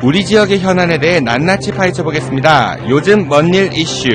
우리 지역의 현안에 대해 낱낱이 파헤쳐보겠습니다. 요즘 뭔 일 이슈.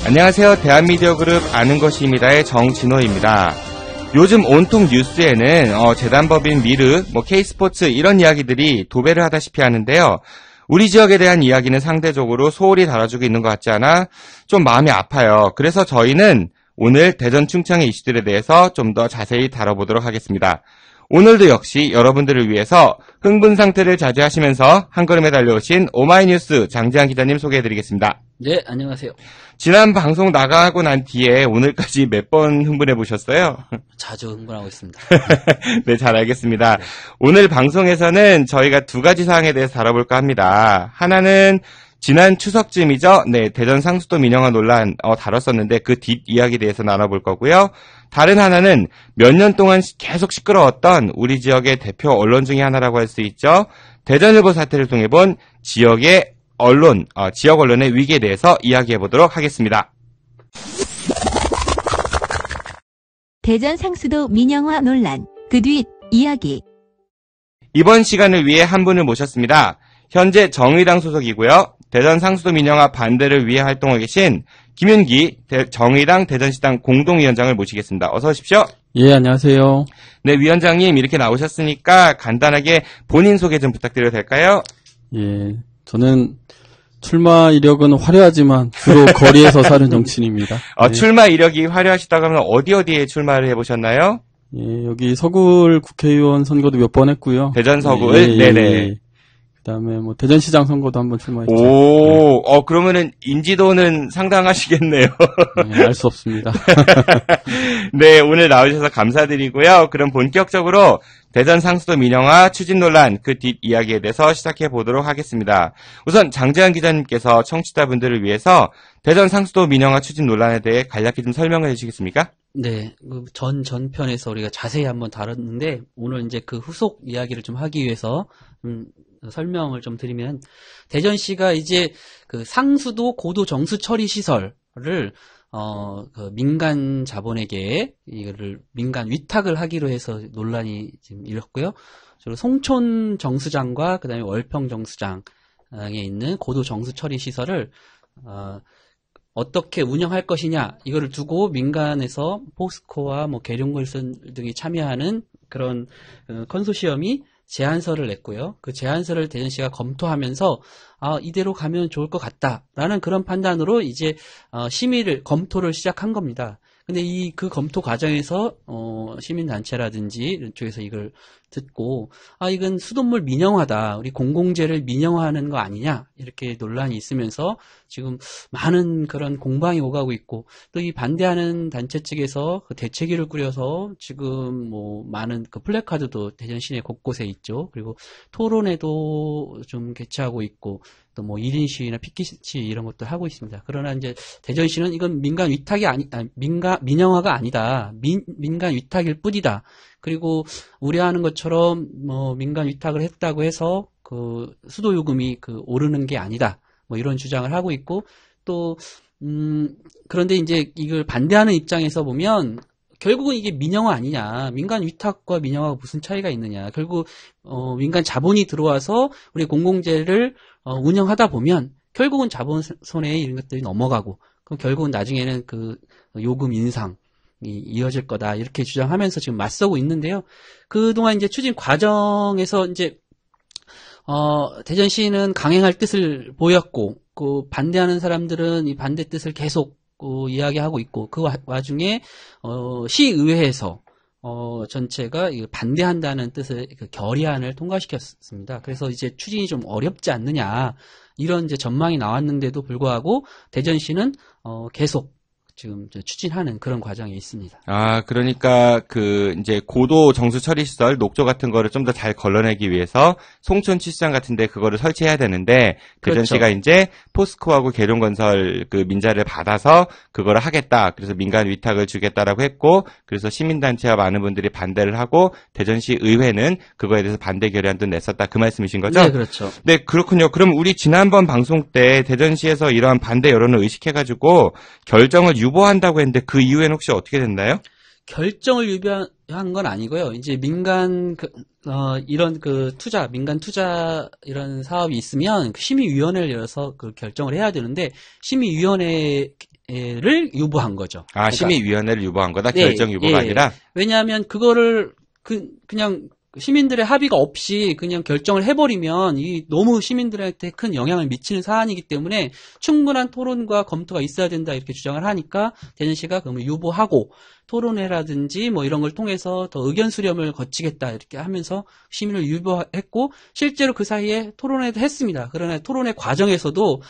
안녕하세요. 대한미디어그룹 아는 것입니다의 정진호입니다. 요즘 온통 뉴스에는 재단법인 미르, K스포츠 이런 이야기들이 도배를 하다시피 하는데요. 우리 지역에 대한 이야기는 상대적으로 소홀히 다뤄주고 있는 것 같지 않아 좀 마음이 아파요. 그래서 저희는 오늘 대전 충청의 이슈들에 대해서 좀 더 자세히 다뤄보도록 하겠습니다. 오늘도 역시 여러분들을 위해서 흥분 상태를 자제하시면서 한걸음에 달려오신 오마이뉴스 장지한 기자님 소개해드리겠습니다. 네, 안녕하세요. 지난 방송 나가고 난 뒤에 오늘까지 몇 번 흥분해 보셨어요? 자주 흥분하고 있습니다. 네, 잘 알겠습니다. 네. 오늘 방송에서는 저희가 두 가지 사항에 대해서 다뤄볼까 합니다. 하나는 지난 추석쯤이죠. 네, 대전 상수도 민영화 논란 다뤘었는데 그 뒷이야기에 대해서 나눠볼 거고요. 다른 하나는 몇 년 동안 계속 시끄러웠던 우리 지역의 대표 언론 중에 하나라고 할 수 있죠. 대전일보 사태를 통해 본 지역의 언론, 지역 언론의 위기에 대해서 이야기해 보도록 하겠습니다. 대전 상수도 민영화 논란, 그 뒷 이야기. 이번 시간을 위해 한 분을 모셨습니다. 현재 정의당 소속이고요. 대전 상수도 민영화 반대를 위해 활동하고 계신 김윤기 정의당 대전시당 공동위원장을 모시겠습니다. 어서 오십시오. 예, 안녕하세요. 네, 위원장님 이렇게 나오셨으니까 간단하게 본인 소개 좀 부탁드려도 될까요? 예, 저는 출마 이력은 화려하지만 주로 거리에서 사는 정치인입니다. 네. 출마 이력이 화려하시다고 하면 어디에 출마를 해보셨나요? 예, 여기 서구을 국회의원 선거도 몇 번 했고요. 대전 서구을? 예, 네네. 예. 그다음에 대전시장 선거도 한번 출마했죠. 오, 네. 그러면은 인지도는 상당하시겠네요. 네, 알 수 없습니다. 네, 오늘 나오셔서 감사드리고요. 그럼 본격적으로 대전 상수도 민영화 추진 논란 그 뒷 이야기에 대해서 시작해 보도록 하겠습니다. 우선 장재환 기자님께서 청취자분들을 위해서 대전 상수도 민영화 추진 논란에 대해 간략히 좀 설명을 해주시겠습니까? 네, 전편에서 우리가 자세히 한번 다뤘는데 오늘 이제 그 후속 이야기를 좀 하기 위해서 설명을 좀 드리면 대전시가 이제 그 상수도 고도 정수 처리 시설을 그 민간 자본에게 이거를 민간 위탁을 하기로 해서 논란이 지금 일었고요. 그리고 송촌 정수장과 그다음에 월평 정수장에 있는 고도 정수 처리 시설을 어떻게 운영할 것이냐 이거를 두고 민간에서 포스코와 계룡물산 등이 참여하는 그런 컨소시엄이 제안서를 냈고요. 그 제안서를 대전시가 검토하면서 이대로 가면 좋을 것 같다라는 그런 판단으로 이제 검토를 시작한 겁니다. 근데 그 검토 과정에서 시민단체라든지 이런 쪽에서 이걸 듣고 이건 수돗물 민영화다. 우리 공공재를 민영화하는 거 아니냐. 이렇게 논란이 있으면서 지금 많은 그런 공방이 오가고 있고 또 이 반대하는 단체 측에서 그 대책위를 꾸려서 지금 많은 그 플래카드도 대전 시내 곳곳에 있죠. 그리고 토론회도 좀 개최하고 있고 또 1인 시위나 피켓 시위 이런 것도 하고 있습니다. 그러나 이제 대전시는 이건 민간 위탁이 민영화가 아니다. 민간 위탁일 뿐이다. 그리고 우려하는 것처럼 민간 위탁을 했다고 해서 그 수도 요금이 오르는 게 아니다. 이런 주장을 하고 있고 또 그런데 이제 이걸 반대하는 입장에서 보면 결국은 이게 민영화 아니냐. 민간 위탁과 민영화가 무슨 차이가 있느냐. 결국 민간 자본이 들어와서 우리 공공재를 운영하다 보면 결국은 자본 손에 이런 것들이 넘어가고 그럼 결국은 나중에는 그 요금 인상이 이어질 거다. 이렇게 주장하면서 지금 맞서고 있는데요. 그동안 이제 추진 과정에서 이제 대전시는 강행할 뜻을 보였고 그 반대하는 사람들은 이 반대 뜻을 계속 이야기하고 있고 그 와중에 시의회에서 전체가 반대한다는 뜻의 그 결의안을 통과시켰습니다. 그래서 이제 추진이 좀 어렵지 않느냐 이런 이제 전망이 나왔는데도 불구하고 대전시는 계속 지금 추진하는 그런 과정에 있습니다. 아, 그러니까 이제 고도 정수 처리 시설, 녹조 같은 거를 좀 더 잘 걸러내기 위해서 송촌 취수장 같은데 그거를 설치해야 되는데 대전시가 그렇죠. 이제 포스코하고 계룡건설 민자를 받아서 그거를 하겠다. 그래서 민간 위탁을 주겠다라고 했고, 그래서 시민단체와 많은 분들이 반대를 하고 대전시 의회는 그거에 대해서 반대 결의안도 냈었다. 그 말씀이신 거죠? 네, 그렇죠. 네, 그렇군요. 그럼 우리 지난번 방송 때 대전시에서 이러한 반대 여론을 의식해가지고 결정을 유보한다고 했는데 그 이후에는 혹시 어떻게 됐나요? 결정을 유보한 건 아니고요. 이제 민간 이런 민간 투자 이런 사업이 있으면 심의위원회를 열어서 그 결정을 해야 되는데 심의위원회를 유보한 거죠. 아, 그러니까, 심의위원회를 유보한 거다? 네, 결정 유보가 아니라? 왜냐하면 그거를 그냥 시민들의 합의가 없이 그냥 결정을 해버리면 이 너무 시민들한테 큰 영향을 미치는 사안이기 때문에 충분한 토론과 검토가 있어야 된다 이렇게 주장을 하니까 대전시가 그러면 유보하고 토론회라든지 뭐 이런 걸 통해서 더 의견 수렴을 거치겠다 이렇게 하면서 심의를 유보했고 실제로 그 사이에 토론회도 했습니다. 그러나 토론회 과정에서도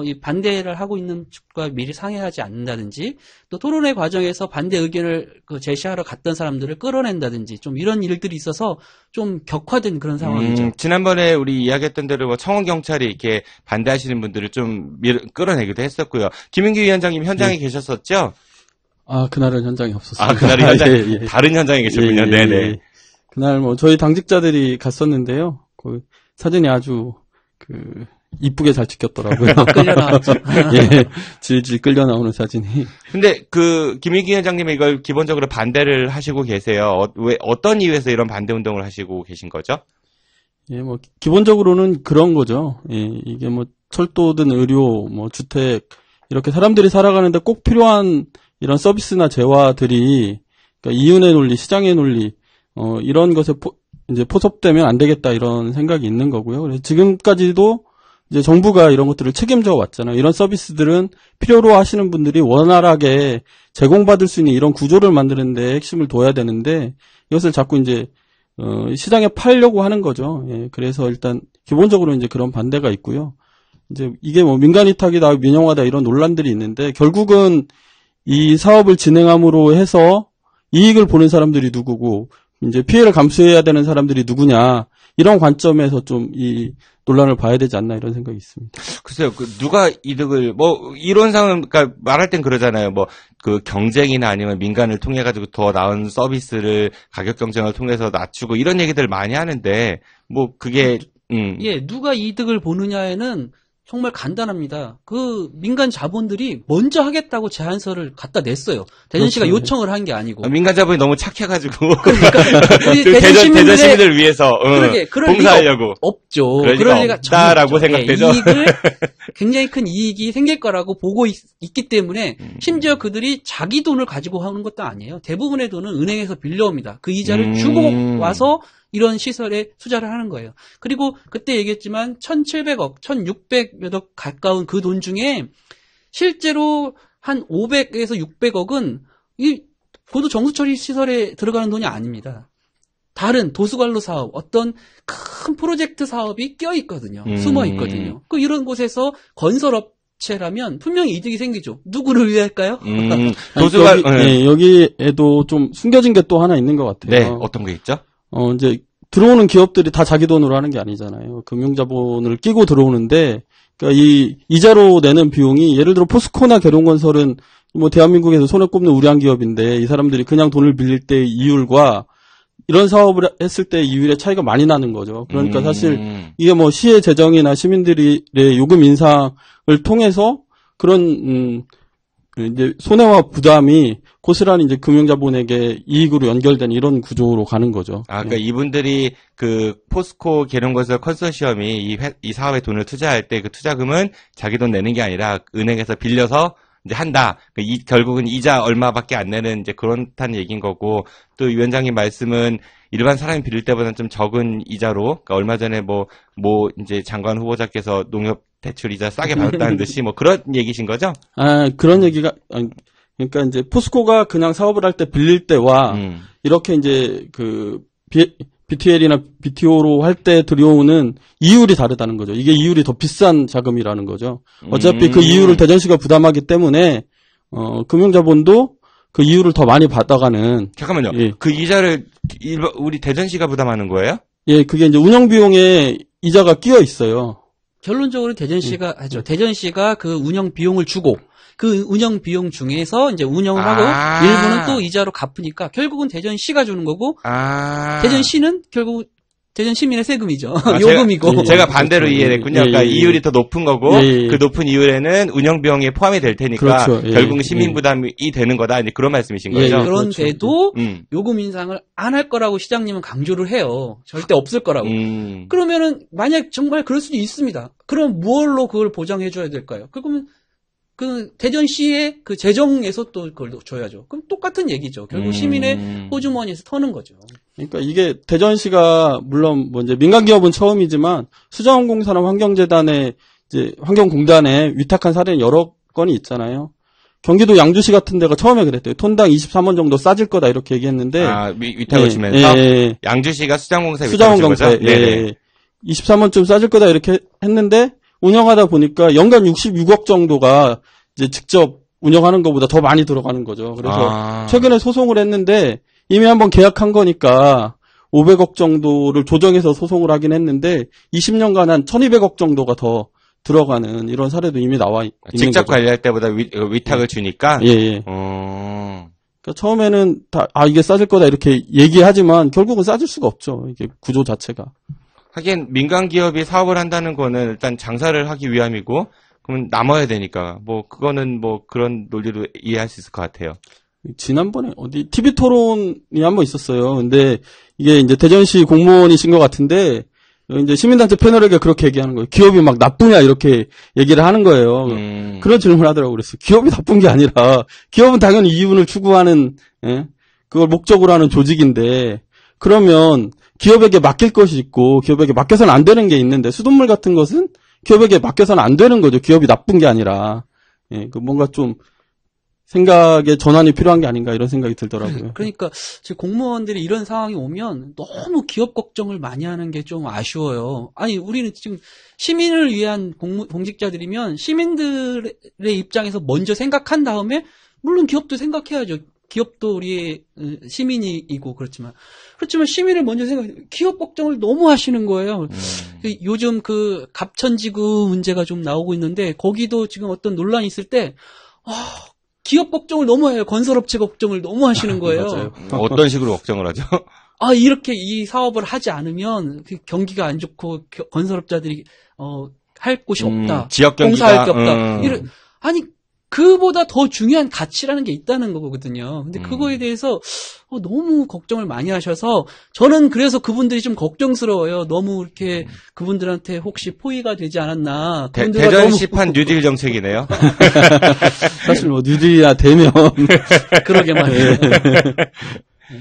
이 반대를 하고 있는 측과 미리 상의하지 않는다든지 또 토론회 과정에서 반대 의견을 제시하러 갔던 사람들을 끌어낸다든지 좀 이런 일들이 있어서 좀 격화된 그런 상황이죠. 지난번에 우리 이야기했던 대로 뭐 청원경찰이 이렇게 반대하시는 분들을 좀 끌어내기도 했었고요. 김인규 위원장님 현장에 계셨었죠? 아, 그날은 현장에 없었습니다. 아, 그날은 현장, 예. 다른 현장에 계셨군요. 예. 네네. 그날 뭐 저희 당직자들이 갔었는데요. 그 사진이 아주 이쁘게 잘 찍혔더라고요. 끌려 나왔죠. 예, 질질 끌려 나오는 사진이. 근데 김인규 위원장님이 이걸 기본적으로 반대를 하시고 계세요. 왜 어떤 이유에서 이런 반대 운동을 하시고 계신 거죠? 예, 뭐 기본적으로는 그런 거죠. 예, 이게 뭐 철도든 의료, 뭐 주택 이렇게 사람들이 살아가는데 꼭 필요한 이런 서비스나 재화들이 그러니까 이윤의 논리, 시장의 논리 이런 것에 이제 포섭되면 안 되겠다 이런 생각이 있는 거고요. 그래서 지금까지도 이제 정부가 이런 것들을 책임져 왔잖아요. 이런 서비스들은 필요로 하시는 분들이 원활하게 제공받을 수 있는 이런 구조를 만드는데 핵심을 둬야 되는데 이것을 자꾸 이제 시장에 팔려고 하는 거죠. 예, 그래서 일단 기본적으로 이제 그런 반대가 있고요. 이제 이게 뭐 민간 위탁이다, 민영화다 이런 논란들이 있는데 결국은 이 사업을 진행함으로 해서 이익을 보는 사람들이 누구고 이제 피해를 감수해야 되는 사람들이 누구냐 이런 관점에서 좀 이 논란을 봐야 되지 않나 이런 생각이 있습니다. 글쎄요, 누가 이득을, 이론상은, 그러니까 말할 땐 그러잖아요. 경쟁이나 아니면 민간을 통해가지고 더 나은 서비스를 가격 경쟁을 통해서 낮추고 이런 얘기들 많이 하는데, 그게, 예, 누가 이득을 보느냐에는 정말 간단합니다. 민간 자본들이 먼저 하겠다고 제안서를 갖다 냈어요. 대전시가 그렇죠. 요청을 한 게 아니고. 민간 자본이 너무 착해가고. 그러니까 우리 대전 시민들을 위해서 그럴 봉사하려고. 리가 없죠. 그럴 리가 없다라고 생각되죠. 굉장히 큰 이익이 생길 거라고 보고 있기 때문에 심지어 그들이 자기 돈을 가지고 하는 것도 아니에요. 대부분의 돈은 은행에서 빌려옵니다. 그 이자를 주고 와서 이런 시설에 투자를 하는 거예요. 그리고 그때 얘기했지만 1,700억, 1,600억 가까운 그 돈 중에 실제로 한 500에서 600억은 이 고도 정수처리 시설에 들어가는 돈이 아닙니다. 다른 도수관로 사업, 어떤 큰 프로젝트 사업이 껴있거든요. 숨어있거든요. 이런 곳에서 건설업체라면 분명히 이득이 생기죠. 누구를 위할까요? 여기에도 좀 숨겨진 게 또 하나 있는 것 같아요. 네, 어떤 게 있죠? 이제 들어오는 기업들이 다 자기 돈으로 하는 게 아니잖아요. 금융자본을 끼고 들어오는데, 그러니까 이 이자로 내는 비용이 예를 들어 포스코나 계룡건설은 뭐 대한민국에서 손에 꼽는 우량 기업인데 이 사람들이 그냥 돈을 빌릴 때의 이율과 이런 사업을 했을 때 이율의 차이가 많이 나는 거죠. 그러니까 사실 이게 뭐 시의 재정이나 시민들의 요금 인상을 통해서 그런 이제 손해와 부담이 고스란히 이제 금융자본에게 이익으로 연결된 이런 구조로 가는 거죠. 그러니까 이분들이 포스코 계룡건설 컨소시엄이 이 사업에 돈을 투자할 때 그 투자금은 자기 돈 내는 게 아니라 은행에서 빌려서 이제 한다. 결국은 이자 얼마밖에 안 내는 이제 그렇다는 얘기인 거고, 또 위원장님 말씀은 일반 사람이 빌릴 때보다는 좀 적은 이자로, 그러니까 얼마 전에 이제 장관 후보자께서 농협 대출 이자 싸게 받았다는 듯이 그런 얘기신 거죠? 그런 얘기가, 그러니까 이제 포스코가 그냥 사업을 할 때 빌릴 때와 이렇게 이제 BTL이나 BTO로 할 때 들여오는 이율이 다르다는 거죠. 이게 이율이 더 비싼 자금이라는 거죠. 어차피 그 이율을 대전시가 부담하기 때문에 금융자본도 그 이율을 더 많이 받아가는. 잠깐만요. 예. 그 이자를 우리 대전시가 부담하는 거예요? 예, 그게 이제 운영비용에 이자가 끼어 있어요. 결론적으로 대전시가 하죠. 대전시가 그 운영 비용을 주고 그 운영 비용 중에서 이제 운영을 하고 일부는 또 이자로 갚으니까 결국은 대전시가 주는 거고 대전시는 결국 대전 시민의 세금이죠. 요금이고. 제가 반대로 이해했군요. 그러니까 이율이 더 높은 거고 그 높은 이율에는 운영 비용이 포함이 될 테니까 그렇죠. 결국은 시민 부담이 되는 거다. 이제 그런 말씀이신 거죠. 그런데도 요금 인상을 안 할 거라고 시장님은 강조를 해요. 절대 없을 거라고. 그러면은 만약 정말 그럴 수도 있습니다. 그럼 무얼로 그걸 보장해 줘야 될까요? 그러면 그 대전시의 그 재정에서 또 그걸 줘야죠. 그럼 똑같은 얘기죠. 결국 시민의 호주머니에서 터는 거죠. 그러니까 이게 대전시가 물론 뭐 이제 민간 기업은 처음이지만 수자원공사나 환경재단에 이제 환경공단에 위탁한 사례는 여러 건이 있잖아요. 경기도 양주시 같은 데가 처음에 그랬대요. 톤당 23원 정도 싸질 거다 이렇게 얘기했는데 위탁을 주면서 양주시가 수자원공사에 위탁을 준 거죠? 예. 23원쯤 싸질 거다 이렇게 했는데 운영하다 보니까 연간 66억 정도가 이제 직접 운영하는 것보다 더 많이 들어가는 거죠. 그래서 최근에 소송을 했는데 이미 한번 계약한 거니까 500억 정도를 조정해서 소송을 하긴 했는데 20년간 한 1200억 정도가 더 들어가는 이런 사례도 이미 나와 있는 직접 거죠. 관리할 때보다 위탁을 주니까? 예. 그러니까 처음에는 이게 싸질 거다 이렇게 얘기하지만 결국은 싸질 수가 없죠. 이게 구조 자체가. 하긴 민간 기업이 사업을 한다는 거는 일단 장사를 하기 위함이고 그러면 남아야 되니까 뭐 그거는 뭐 그런 논리로 이해할 수 있을 것 같아요. 지난번에 어디 TV 토론이 한번 있었어요. 근데 이게 이제 대전시 공무원이신 것 같은데 이제 시민단체 패널에게 그렇게 얘기하는 거예요. 기업이 막 나쁘냐 이렇게 얘기를 하는 거예요. 그런 질문을 하더라고요. 그래서 기업이 나쁜 게 아니라 기업은 당연히 이윤을 추구하는 그걸 목적으로 하는 조직인데 그러면 기업에게 맡길 것이 있고 기업에게 맡겨서는 안 되는 게 있는데 수돗물 같은 것은 기업에게 맡겨서는 안 되는 거죠. 기업이 나쁜 게 아니라. 그 뭔가 좀 생각의 전환이 필요한 게 아닌가 이런 생각이 들더라고요. 그러니까 지금 공무원들이 이런 상황이 오면 너무 기업 걱정을 많이 하는 게 좀 아쉬워요. 아니 우리는 지금 시민을 위한 공직자들이면 시민들의 입장에서 먼저 생각한 다음에 물론 기업도 생각해야죠. 기업도 우리의 시민이고 그렇지만 시민을 먼저 기업 걱정을 너무 하시는 거예요. 요즘 그 갑천지구 문제가 좀 나오고 있는데 거기도 지금 어떤 논란이 있을 때 기업 걱정을 너무 해요. 건설업체 걱정을 너무 하시는 거예요. 맞아요. 어떤 식으로 걱정을 하죠? 이렇게 이 사업을 하지 않으면 경기가 안 좋고 건설업자들이 할 곳이 없다. 지역 경기가 공사할 게 없다. 아니 그보다 더 중요한 가치라는 게 있다는 거거든요. 근데 그거에 대해서 너무 걱정을 많이 하셔서 저는 그래서 그분들이 좀 걱정스러워요. 너무 이렇게 그분들한테 혹시 포위가 되지 않았나. 대전시판 뉴딜 정책이네요. 사실 뭐 뉴딜이야 되면 그러게 말이에요.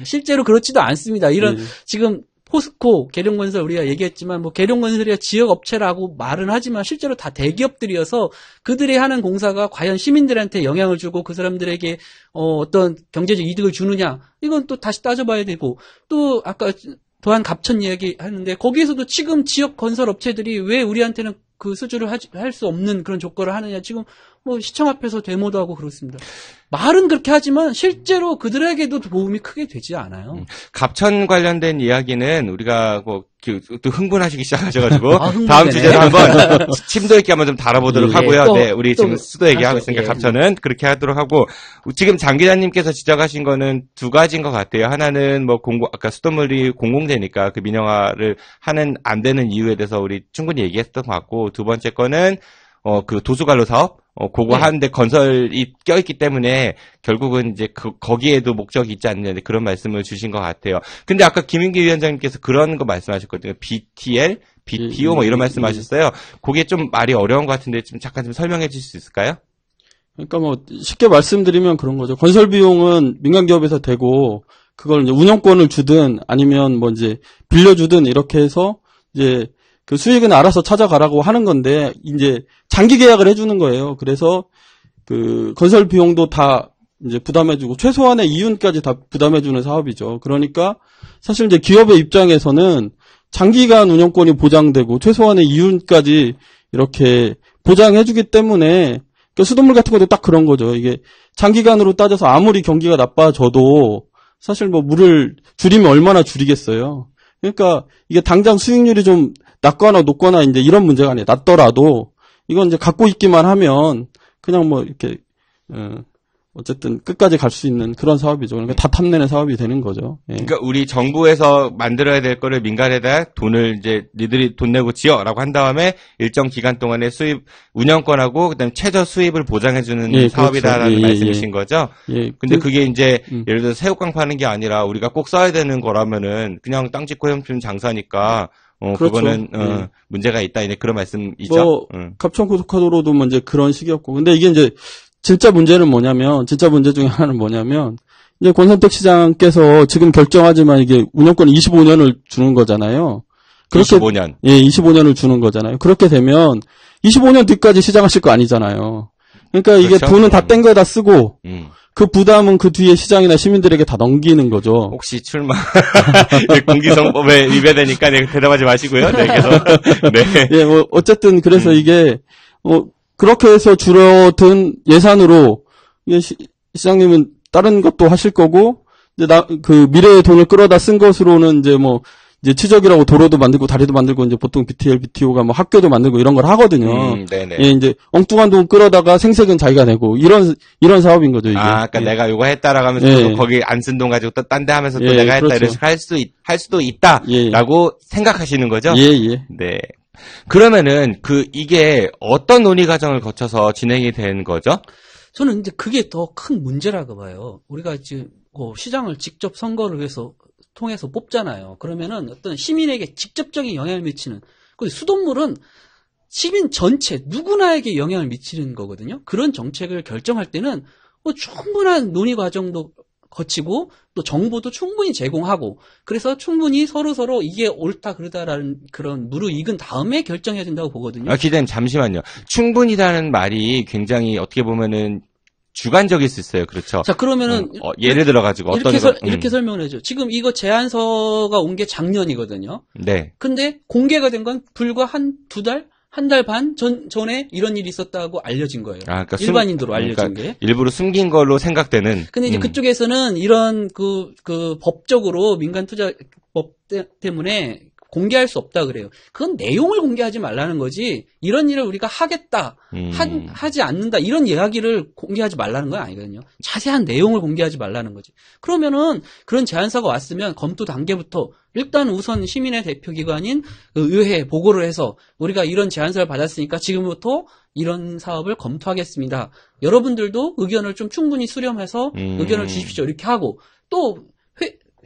실제로 그렇지도 않습니다. 이런 지금 포스코, 계룡건설 우리가 얘기했지만 뭐 계룡건설이야 지역업체라고 말은 하지만 실제로 다 대기업들이어서 그들이 하는 공사가 과연 시민들한테 영향을 주고 그 사람들에게 어떤 경제적 이득을 주느냐 이건 또 다시 따져봐야 되고 또 아까 도안 갑천 이야기 하는데 거기에서도 지금 지역 건설업체들이 왜 우리한테는 그 수주를 할 수 없는 그런 조건을 하느냐 지금 뭐 시청 앞에서 데모도 하고 그렇습니다. 말은 그렇게 하지만 실제로 그들에게도 도움이 크게 되지 않아요. 갑천 관련된 이야기는 우리가 또 흥분하시기 시작하셔가지고 다음 주제로 한번 심도 있게 한번 좀 다뤄보도록 하고요. 우리 지금 수도 얘기하고 있으니까 갑천은 그렇게 하도록 하고 지금 장 기자님께서 지적하신 거는 두 가지인 것 같아요. 하나는 뭐 아까 수돗물이 공공재니까 그 민영화를 안 되는 이유에 대해서 우리 충분히 얘기했던 것 같고 두 번째 거는 그 도수관로 사업 그거 하는데 건설이 껴있기 때문에 결국은 이제 거기에도 목적이 있지 않느냐 그런 말씀을 주신 것 같아요. 근데 아까 김인기 위원장님께서 그런 거 말씀하셨거든요. BTL, BTO 뭐 이런 말씀하셨어요. 그게 좀 말이 어려운 것 같은데 잠깐 좀 설명해 주실 수 있을까요? 그러니까 뭐 쉽게 말씀드리면 그런 거죠. 건설 비용은 민간 기업에서 되고 그걸 이제 운영권을 주든 아니면 뭐 이제 빌려주든 이렇게 해서 이제 그 수익은 알아서 찾아가라고 하는 건데 이제 장기 계약을 해주는 거예요. 그래서 그 건설 비용도 다 이제 부담해주고 최소한의 이윤까지 다 부담해주는 사업이죠. 그러니까 사실 이제 기업의 입장에서는 장기간 운영권이 보장되고 최소한의 이윤까지 이렇게 보장해주기 때문에 그러니까 수돗물 같은 것도 딱 그런 거죠. 이게 장기간으로 따져서 아무리 경기가 나빠져도 사실 뭐 물을 줄이면 얼마나 줄이겠어요. 그러니까 이게 당장 수익률이 좀 낮거나 높거나 이제 이런 문제가 아니에요. 낮더라도 이건 이제 갖고 있기만 하면 그냥 뭐 이렇게 어쨌든 끝까지 갈 수 있는 그런 사업이죠. 그러니까 다 탐내는 사업이 되는 거죠. 예. 그러니까 우리 정부에서 만들어야 될 거를 민간에다 돈을 이제 니들이 돈 내고 지어라고 한 다음에 일정 기간 동안의 수입 운영권하고 그다음에 최저 수입을 보장해주는 예, 사업이다라는 그렇죠. 예, 말씀이신 거죠. 예. 근데 그게 이제 예를 들어서 새우깡 파는 게 아니라 우리가 꼭 써야 되는 거라면은 그냥 땅 짓고 헤엄치는 장사니까 그렇죠. 그거는 예. 문제가 있다 이제 그런 말씀이죠. 뭐 갑천고속도로도 뭐 이제 그런 식이었고, 근데 이게 이제 진짜 문제 중에 하나는 뭐냐면 이제 권선택 시장께서 지금 결정하지만 이게 운영권 25년을 주는 거잖아요. 그렇게 25년. 예, 25년을 주는 거잖아요. 그렇게 되면 25년 뒤까지 시장하실 거 아니잖아요. 그러니까 이게 그렇죠? 돈은 다 뗀 거에다 쓰고 그 부담은 그 뒤에 시장이나 시민들에게 다 넘기는 거죠. 혹시 출마 공기성법에 위배되니까 대답하지 마시고요. 네, 계속. 네. 예, 뭐 어쨌든 그래서 이게 그렇게 해서 줄어든 예산으로 이게 시장님은 다른 것도 하실 거고 이제 그 미래의 돈을 끌어다 쓴 것으로는 이제 추적이라고 도로도 만들고 다리도 만들고 이제 보통 BTL, BTO가 뭐 학교도 만들고 이런 걸 하거든요. 네네. 예, 이제 엉뚱한 돈 끌어다가 생색은 자기가 내고 이런 사업인 거죠, 이게. 그러니까 예. 내가 요거 했다라고 하면서 예. 또 거기 안 쓴 돈 가지고 또 딴 데 하면서 또 예, 내가 했다 그렇죠. 이래서 할 수도 있다라고 생각하시는 거죠? 예, 예. 네. 그러면은 이게 어떤 논의 과정을 거쳐서 진행이 된 거죠? 저는 이제 그게 더 큰 문제라고 봐요. 우리가 지금 시장을 직접 선거를 통해서 뽑잖아요. 그러면은 어떤 시민에게 직접적인 영향을 미치는, 그 수돗물은 시민 전체 누구나에게 영향을 미치는 거거든요. 그런 정책을 결정할 때는 충분한 논의 과정도 거치고 또 정보도 충분히 제공하고 그래서 충분히 서로 이게 옳다 그르다라는 그런 무르익은 다음에 결정해야 된다고 보거든요. 기자님 잠시만요. 충분히라는 말이 굉장히 어떻게 보면은 주관적일 수 있어요. 그렇죠. 자, 그러면은 예를 들어 가지고 이렇게 설명을 해줘. 지금 이거 제안서가 온 게 작년이거든요. 네. 근데 공개가 된 건 불과 한 달 반 전에 이런 일이 있었다고 알려진 거예요. 그러니까 일반인으로 알려진 게. 일부러 숨긴 걸로 생각되는. 근데 이제 그쪽에서는 이런 그 법적으로 민간투자법 때문에 공개할 수 없다 그래요. 그건 내용을 공개하지 말라는 거지. 이런 일을 우리가 하겠다, 하지 않는다 이런 이야기를 공개하지 말라는 건 아니거든요. 자세한 내용을 공개하지 말라는 거지. 그러면은 그런 제안서가 왔으면 검토 단계부터 일단 우선 시민의 대표기관인 의회에 보고를 해서 우리가 이런 제안서를 받았으니까 지금부터 이런 사업을 검토하겠습니다. 여러분들도 의견을 좀 충분히 수렴해서 의견을 주십시오. 이렇게 하고 또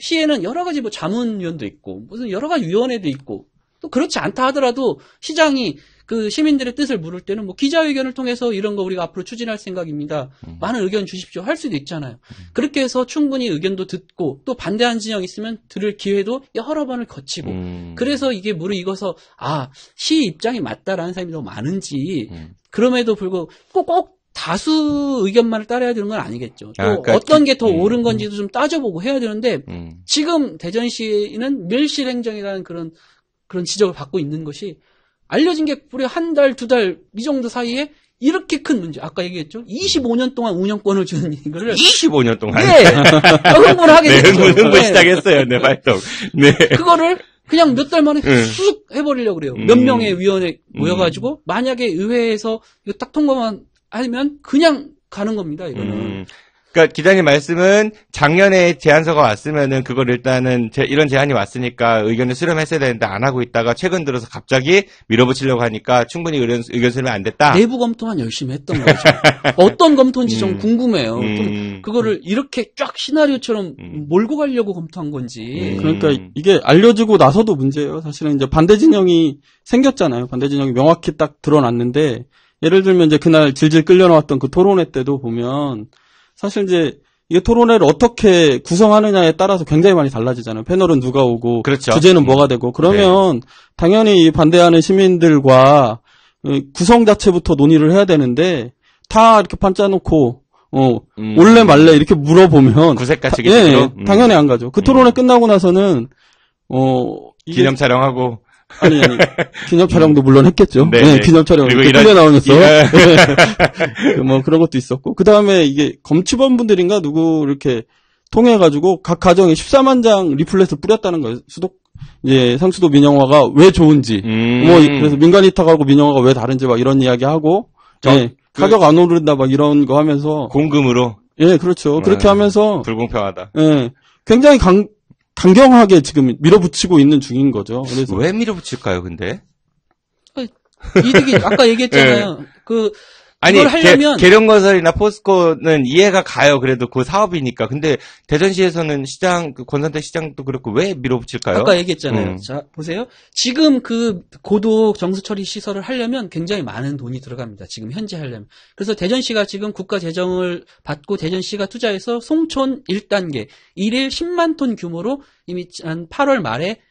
시에는 여러 가지 자문위원도 있고 무슨 여러 가지 위원회도 있고 또 그렇지 않다 하더라도 시장이 그 시민들의 뜻을 물을 때는 기자회견을 통해서 이런 거 우리가 앞으로 추진할 생각입니다. 많은 의견 주십시오. 할 수도 있잖아요. 그렇게 해서 충분히 의견도 듣고 또 반대하는 진영이 있으면 들을 기회도 여러 번을 거치고 그래서 이게 무르익어서 시 입장이 맞다라는 사람이 너무 많은지 그럼에도 불구하고 꼭 다수 의견만을 따라야 되는 건 아니겠죠. 또 그러니까 어떤 게 더 옳은 건지도 좀 따져보고 해야 되는데 지금 대전시는 밀실행정이라는 그런 지적을 받고 있는 것이 알려진 게 무려 한 달, 두 달 이 정도 사이에 이렇게 큰 문제. 아까 얘기했죠. 25년 동안 운영권을 주는 이거를 25년 동안. 네. 흥분을 하게 네, 됐죠. 흥분 시작했어요. 네, 발동. 네. 그거를 그냥 몇 달 만에 쑥 해버리려고 그래요. 몇 명의 위원회 모여가지고 만약에 의회에서 이거 딱 통과만 하면 그냥 가는 겁니다. 이거는. 그러니까 기자님 말씀은 작년에 제안서가 왔으면은 그걸 일단은 이런 제안이 왔으니까 의견을 수렴했어야 되는데 안 하고 있다가 최근 들어서 갑자기 밀어붙이려고 하니까 충분히 의견 수렴이 안 됐다. 내부 검토만 열심히 했던 거죠. 어떤 검토인지 좀 궁금해요. 좀 그거를 이렇게 쫙 시나리오처럼 몰고 가려고 검토한 건지. 그러니까 이게 알려지고 나서도 문제예요. 사실은 이제 반대 진영이 생겼잖아요. 반대 진영이 명확히 딱 드러났는데 예를 들면 이제 그날 질질 끌려나왔던 그 토론회 때도 보면 사실 이제 이게 토론회를 어떻게 구성하느냐에 따라서 굉장히 많이 달라지잖아요. 패널은 누가 오고 그렇죠. 주제는 뭐가 되고 그러면 당연히 이 반대하는 시민들과 구성 자체부터 논의를 해야 되는데 다 이렇게 판짜놓고 올래 말래 이렇게 물어보면 구색같이 당연히 안 가죠. 그 토론회 끝나고 나서는 기념 촬영하고 아니, 기념 촬영도 물론 했겠죠. 네, 네, 네. 기념 촬영. 그리고 끌려 이런- 나오면서. 예. 뭐 그런 것도 있었고. 그 다음에 이게 검침원 분들인가 누구 이렇게 통해가지고 각 가정에 14만 장 리플렛을 뿌렸다는 거예요. 상수도 민영화가 왜 좋은지. 그래서 민간 위탁하고 민영화가 왜 다른지 막 이런 이야기 하고. 예, 가격 안 오른다 막 이런 거 하면서. 공금으로. 예, 그렇죠. 그렇게 하면서. 불공평하다. 예, 굉장히 강경하게 지금 밀어붙이고 있는 중인 거죠. 그래서. 왜 밀어붙일까요, 근데? 이득이 아까 얘기했잖아요. 아니, 이걸 하려면 계룡건설이나 포스코는 이해가 가요. 그래도 그 사업이니까. 근데 대전시에서는 권선택 시장도 그렇고 왜 밀어붙일까요? 아까 얘기했잖아요. 자, 보세요. 지금 그 고도 정수 처리 시설을 하려면 굉장히 많은 돈이 들어갑니다. 지금 현재 하려면. 그래서 대전시가 지금 국가 재정을 받고 대전시가 투자해서 송촌 1단계 1일 10만 톤 규모로 이미 한 8월 말에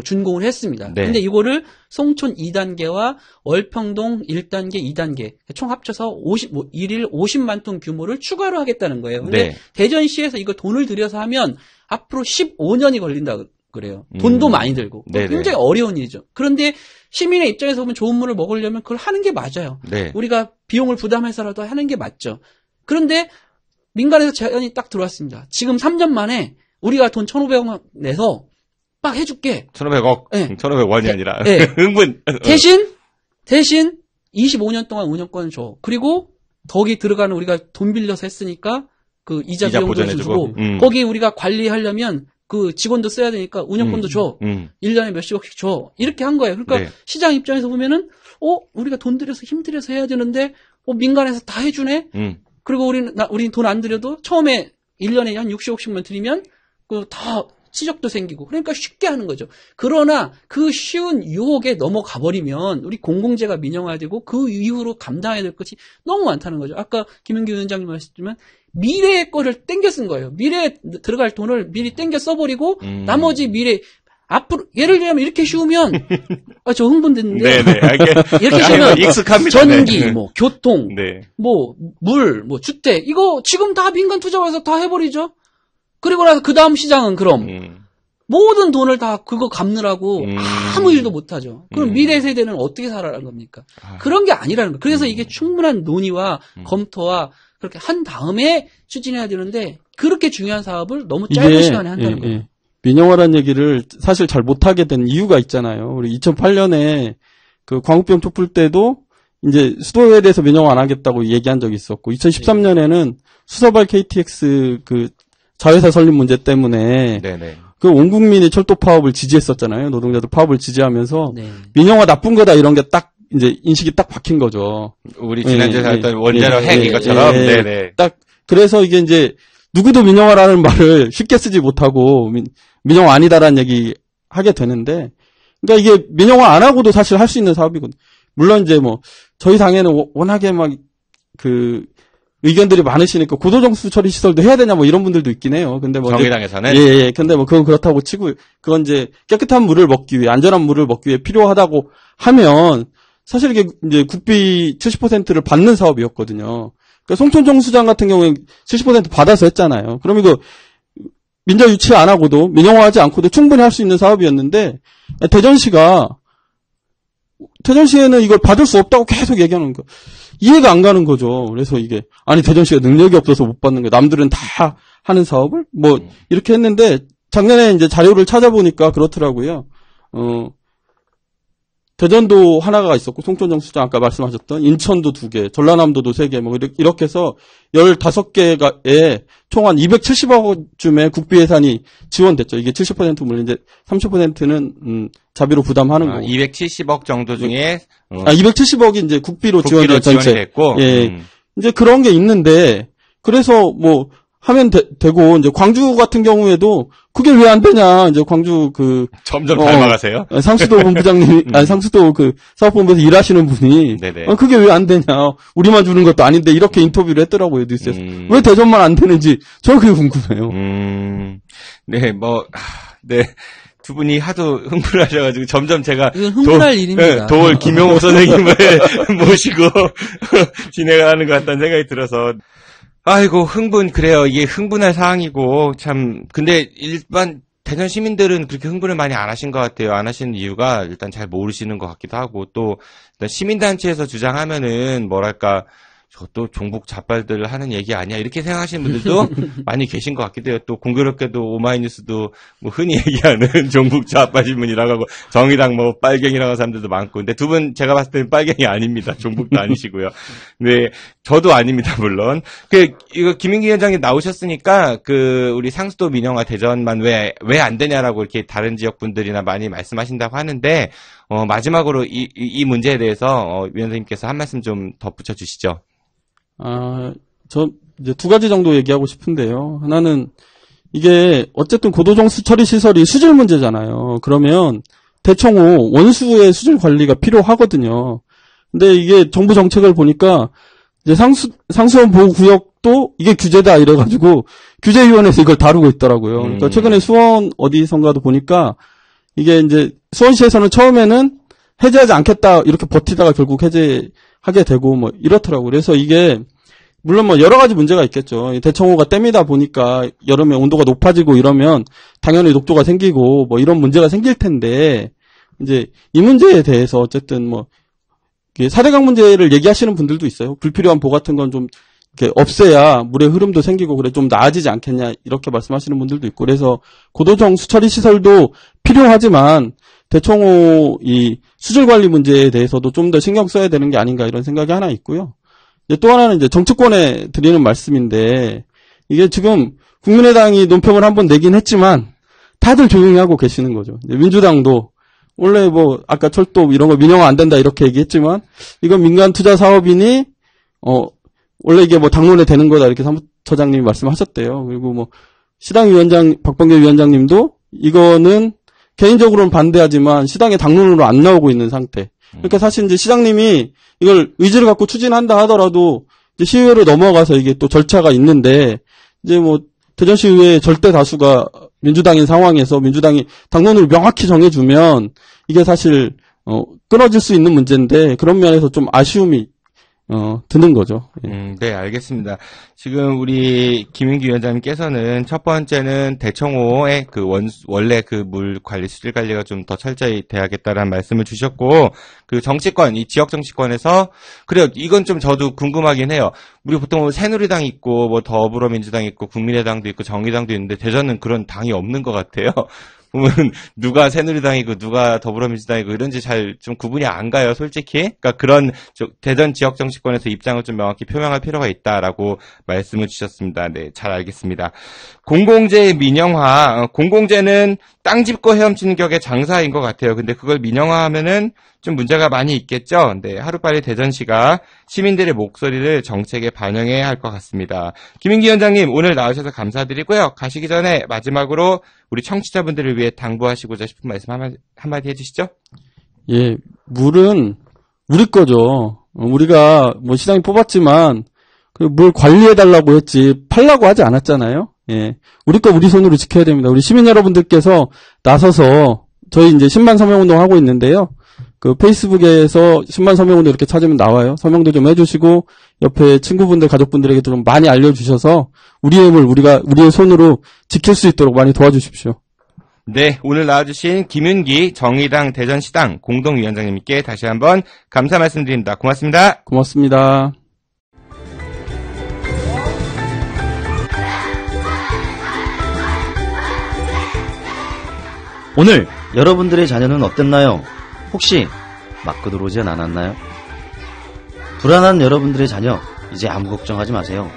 준공을 했습니다. 네. 근데 이거를 송촌 2단계와 월평동 1단계, 2단계 총 합쳐서 1일 50만 톤 규모를 추가로 하겠다는 거예요. 근데 네. 대전시에서 이거 돈을 들여서 하면 앞으로 15년이 걸린다 그래요. 돈도 많이 들고. 네네. 굉장히 어려운 일이죠. 그런데 시민의 입장에서 보면 좋은 물을 먹으려면 그걸 하는 게 맞아요. 네. 우리가 비용을 부담해서라도 하는 게 맞죠. 그런데 민간에서 제안이 딱 들어왔습니다. 지금 3년 만에 우리가 돈 1,500억 내서 막 해줄게. 1,500억. 네. 1,500원이 아니라. 네. 흥분. 대신 25년 동안 운영권을 줘. 그리고 거기 들어가는 우리가 돈 빌려서 했으니까 그 이자 비용도 보전해주고. 주고 거기 우리가 관리하려면 그 직원도 써야 되니까 운영권도 줘. 1년에 몇십억씩 줘. 이렇게 한 거예요. 그러니까 네. 시장 입장에서 보면은 우리가 돈 들여서 힘들여서 해야 되는데 민간에서 다 해주네. 그리고 우리는 돈 안 들여도 처음에 1년에 한 60억씩만 들이면 다 시적도 생기고 그러니까 쉽게 하는 거죠. 그러나 그 쉬운 유혹에 넘어가 버리면 우리 공공재가 민영화되고 그 이후로 감당해야 될 것이 너무 많다는 거죠. 아까 김은기 위원장님 말씀하셨지만 미래의 거를 땡겨 쓴 거예요. 미래에 들어갈 돈을 미리 땡겨 써버리고 나머지 미래 앞으로 예를 들면 이렇게 쉬우면 저 흥분됐는데 네네. 이렇게 쉬우면 익숙합니다. 전기, 네. 교통, 네. 물, 주택 이거 지금 다 민간 투자해서 다 해버리죠. 그리고 나서 그 다음 시장은 그럼 모든 돈을 다 그거 갚느라고 아무 일도 못하죠. 그럼 미래 세대는 어떻게 살아라는 겁니까? 그런 게 아니라는 거예요. 그래서 이게 충분한 논의와 검토와 그렇게 한 다음에 추진해야 되는데 그렇게 중요한 사업을 너무 짧은 시간에 한다는 거예요. 민영화라는 얘기를 사실 잘 못하게 된 이유가 있잖아요. 우리 2008년에 그 광우병 촛불 때도 이제 수도에 대해서 민영화 안 하겠다고 얘기한 적이 있었고 2013년에는 수서발 KTX 그 자회사 설립 문제 때문에 네네. 그 온 국민이 철도 파업을 지지했었잖아요. 노동자들 파업을 지지하면서 네. 민영화 나쁜 거다 이런 게 딱 이제 인식이 딱 박힌 거죠. 우리 지난주에 했던 원자력 핵 이것처럼. 네네. 딱 그래서 이게 이제 누구도 민영화라는 말을 쉽게 쓰지 못하고 민영화 아니다라는 얘기 하게 되는데 그러니까 이게 민영화 안 하고도 사실 할 수 있는 사업이거든요. 물론 이제 저희 당에는 워낙에 막 의견들이 많으시니까 고도정수 처리 시설도 해야 되냐 이런 분들도 있긴 해요. 근데 정의당에서는 예. 근데 그건 그렇다고 치고 그건 이제 깨끗한 물을 먹기 위해 안전한 물을 먹기 위해 필요하다고 하면 사실 이게 이제 국비 70%를 받는 사업이었거든요. 그러니까 송촌 정수장 같은 경우에 70% 받아서 했잖아요. 그럼 이거 민자 유치 안 하고도 민영화하지 않고도 충분히 할 수 있는 사업이었는데 대전시에는 이걸 받을 수 없다고 계속 얘기하는 거. 이해가 안 가는 거죠. 그래서 이게, 대전시가 능력이 없어서 못 받는 거예요. 남들은 다 하는 사업을? 이렇게 했는데, 작년에 이제 자료를 찾아보니까 그렇더라고요. 대전도 하나가 있었고, 송촌정수장 아까 말씀하셨던, 인천도 2개, 전라남도도 3개, 이렇게 해서 15개에 총 한 270억쯤의 국비 예산이 지원됐죠. 이게 70% 물론 이제 30%는 자비로 부담하는 거고. 270억 정도 중에 270억이 이제 국비로 지원이 전체. 됐고. 예. 이제 그런 게 있는데 그래서 하면 되고 이제 광주 같은 경우에도 그게 왜 안 되냐. 이제 광주 점점 닮아가세요. 상수도 본부장님 상수도 사업본부에서 일하시는 분이 네네. 그게 왜 안 되냐. 우리만 주는 것도 아닌데 이렇게 인터뷰를 했더라고요, 뉴스에서. 왜 대전만 안 되는지 저 그게 궁금해요. 네, 네. 두 분이 하도 흥분하셔가지고 점점 제가 이건 흥분할 일입니다. 도울 김용옥 선생님을 모시고 진행하는 것 같다는 생각이 들어서 아이고 그래요. 이게 흥분할 사항이고 참 근데 일반 대전 시민들은 그렇게 흥분을 많이 안 하신 것 같아요. 안 하시는 이유가 일단 잘 모르시는 것 같기도 하고, 또 일단 시민단체에서 주장하면은 뭐랄까, 저도 종북 좌빨들 하는 얘기 아니야, 이렇게 생각하시는 분들도 많이 계신 것 같기도 해요. 또 공교롭게도 오마이뉴스도 뭐 흔히 얘기하는 종북 좌빨 신문이라고 하고, 정의당 뭐 빨갱이라고 하는 사람들도 많고, 근데 두 분 제가 봤을 때는 빨갱이 아닙니다. 종북도 아니시고요. 네, 저도 아닙니다, 물론. 이거 김인기 위원장님 나오셨으니까, 우리 상수도 민영화 대전만 왜 안 되냐라고 이렇게 다른 지역 분들이나 많이 말씀하신다고 하는데, 마지막으로 이 문제에 대해서, 위원장님께서 한 말씀 좀 덧붙여 주시죠. 저 이제 두 가지 정도 얘기하고 싶은데요. 하나는 이게 어쨌든 고도정수 처리 시설이 수질 문제잖아요. 그러면 대청호 원수의 수질 관리가 필요하거든요. 근데 이게 정부 정책을 보니까 이제 상수원 보호 구역도 이게 규제다 이래가지고 규제위원회에서 이걸 다루고 있더라고요. 그러니까 최근에 수원 어디선가도 보니까 이게 이제 수원시에서는 처음에는 해제하지 않겠다 이렇게 버티다가 결국 해제하게 되고 뭐 이렇더라고요. 그래서 이게 물론 뭐 여러 가지 문제가 있겠죠. 대청호가 댐이다 보니까 여름에 온도가 높아지고 이러면 당연히 녹조가 생기고 뭐 이런 문제가 생길 텐데 이제 이 문제에 대해서 어쨌든 뭐 4대강 문제를 얘기하시는 분들도 있어요. 불필요한 보 같은 건 좀 이렇게 없애야 물의 흐름도 생기고 그래 좀 나아지지 않겠냐 이렇게 말씀하시는 분들도 있고 그래서 고도정 수처리 시설도 필요하지만 대청호 이 수질 관리 문제에 대해서도 좀 더 신경 써야 되는 게 아닌가 이런 생각이 하나 있고요. 이제 또 하나는 이제 정치권에 드리는 말씀인데 이게 지금 국민의당이 논평을 한번 내긴 했지만 다들 조용히 하고 계시는 거죠. 민주당도 원래 뭐 아까 철도 이런 거 민영화 안 된다 이렇게 얘기했지만 이건 민간 투자 사업이니 원래 이게 뭐 당론에 되는 거다 이렇게 사무처장님이 말씀하셨대요. 그리고 뭐 시당 위원장 박범계 위원장님도 이거는 개인적으로는 반대하지만 시당의 당론으로 안 나오고 있는 상태. 그러니까 사실 이제 시장님이 이걸 의지를 갖고 추진한다 하더라도 이제 시의회로 넘어가서 이게 또 절차가 있는데 이제 뭐 대전시의회 절대 다수가 민주당인 상황에서 민주당이 당론을 명확히 정해주면 이게 사실 끊어질 수 있는 문제인데 그런 면에서 좀 아쉬움이 드는 거죠. 네, 알겠습니다. 지금 우리 김인기 위원장님께서는 첫 번째는 대청호의 원래 물 관리, 수질 관리가 좀 더 철저히 돼야겠다라는 말씀을 주셨고, 정치권, 이 지역 정치권에서, 그래요, 이건 좀 저도 궁금하긴 해요. 우리 보통 새누리당 있고, 뭐 더불어민주당 있고, 국민의당도 있고, 정의당도 있는데, 대전은 그런 당이 없는 것 같아요. 보면 누가 새누리당이고 누가 더불어민주당이고 이런지 잘 좀 구분이 안 가요, 솔직히. 그러니까 그런 대전 지역 정치권에서 입장을 좀 명확히 표명할 필요가 있다라고 말씀을 주셨습니다. 네, 잘 알겠습니다. 공공재 민영화, 공공재는 땅 짚고 헤엄치는 격의 장사인 것 같아요. 근데 그걸 민영화하면은 좀 문제가 많이 있겠죠. 네, 하루빨리 대전시가 시민들의 목소리를 정책에 반영해야 할 것 같습니다. 김인기 위원장님 오늘 나오셔서 감사드리고요. 가시기 전에 마지막으로 우리 청취자분들을 위해 당부하시고자 싶은 말씀 한마디 해주시죠. 예, 물은 우리 거죠. 우리가 뭐 시장이 뽑았지만 물 관리해달라고 했지 팔라고 하지 않았잖아요. 예, 우리 거 우리 손으로 지켜야 됩니다. 우리 시민 여러분들께서 나서서 저희 이제 10만 서명운동 하고 있는데요. 페이스북에서 10만 서명운동 이렇게 찾으면 나와요. 서명도 좀 해주시고 옆에 친구분들, 가족분들에게 좀 많이 알려주셔서 우리의 물 우리의 손으로 지킬 수 있도록 많이 도와주십시오. 네, 오늘 나와주신 김윤기 정의당 대전시당 공동위원장님께 다시 한번 감사 말씀드립니다. 고맙습니다. 고맙습니다. 오늘 여러분들의 자녀는 어땠나요? 혹시 맞고 들어오진 않았나요? 불안한 여러분들의 자녀, 이제 아무 걱정하지 마세요.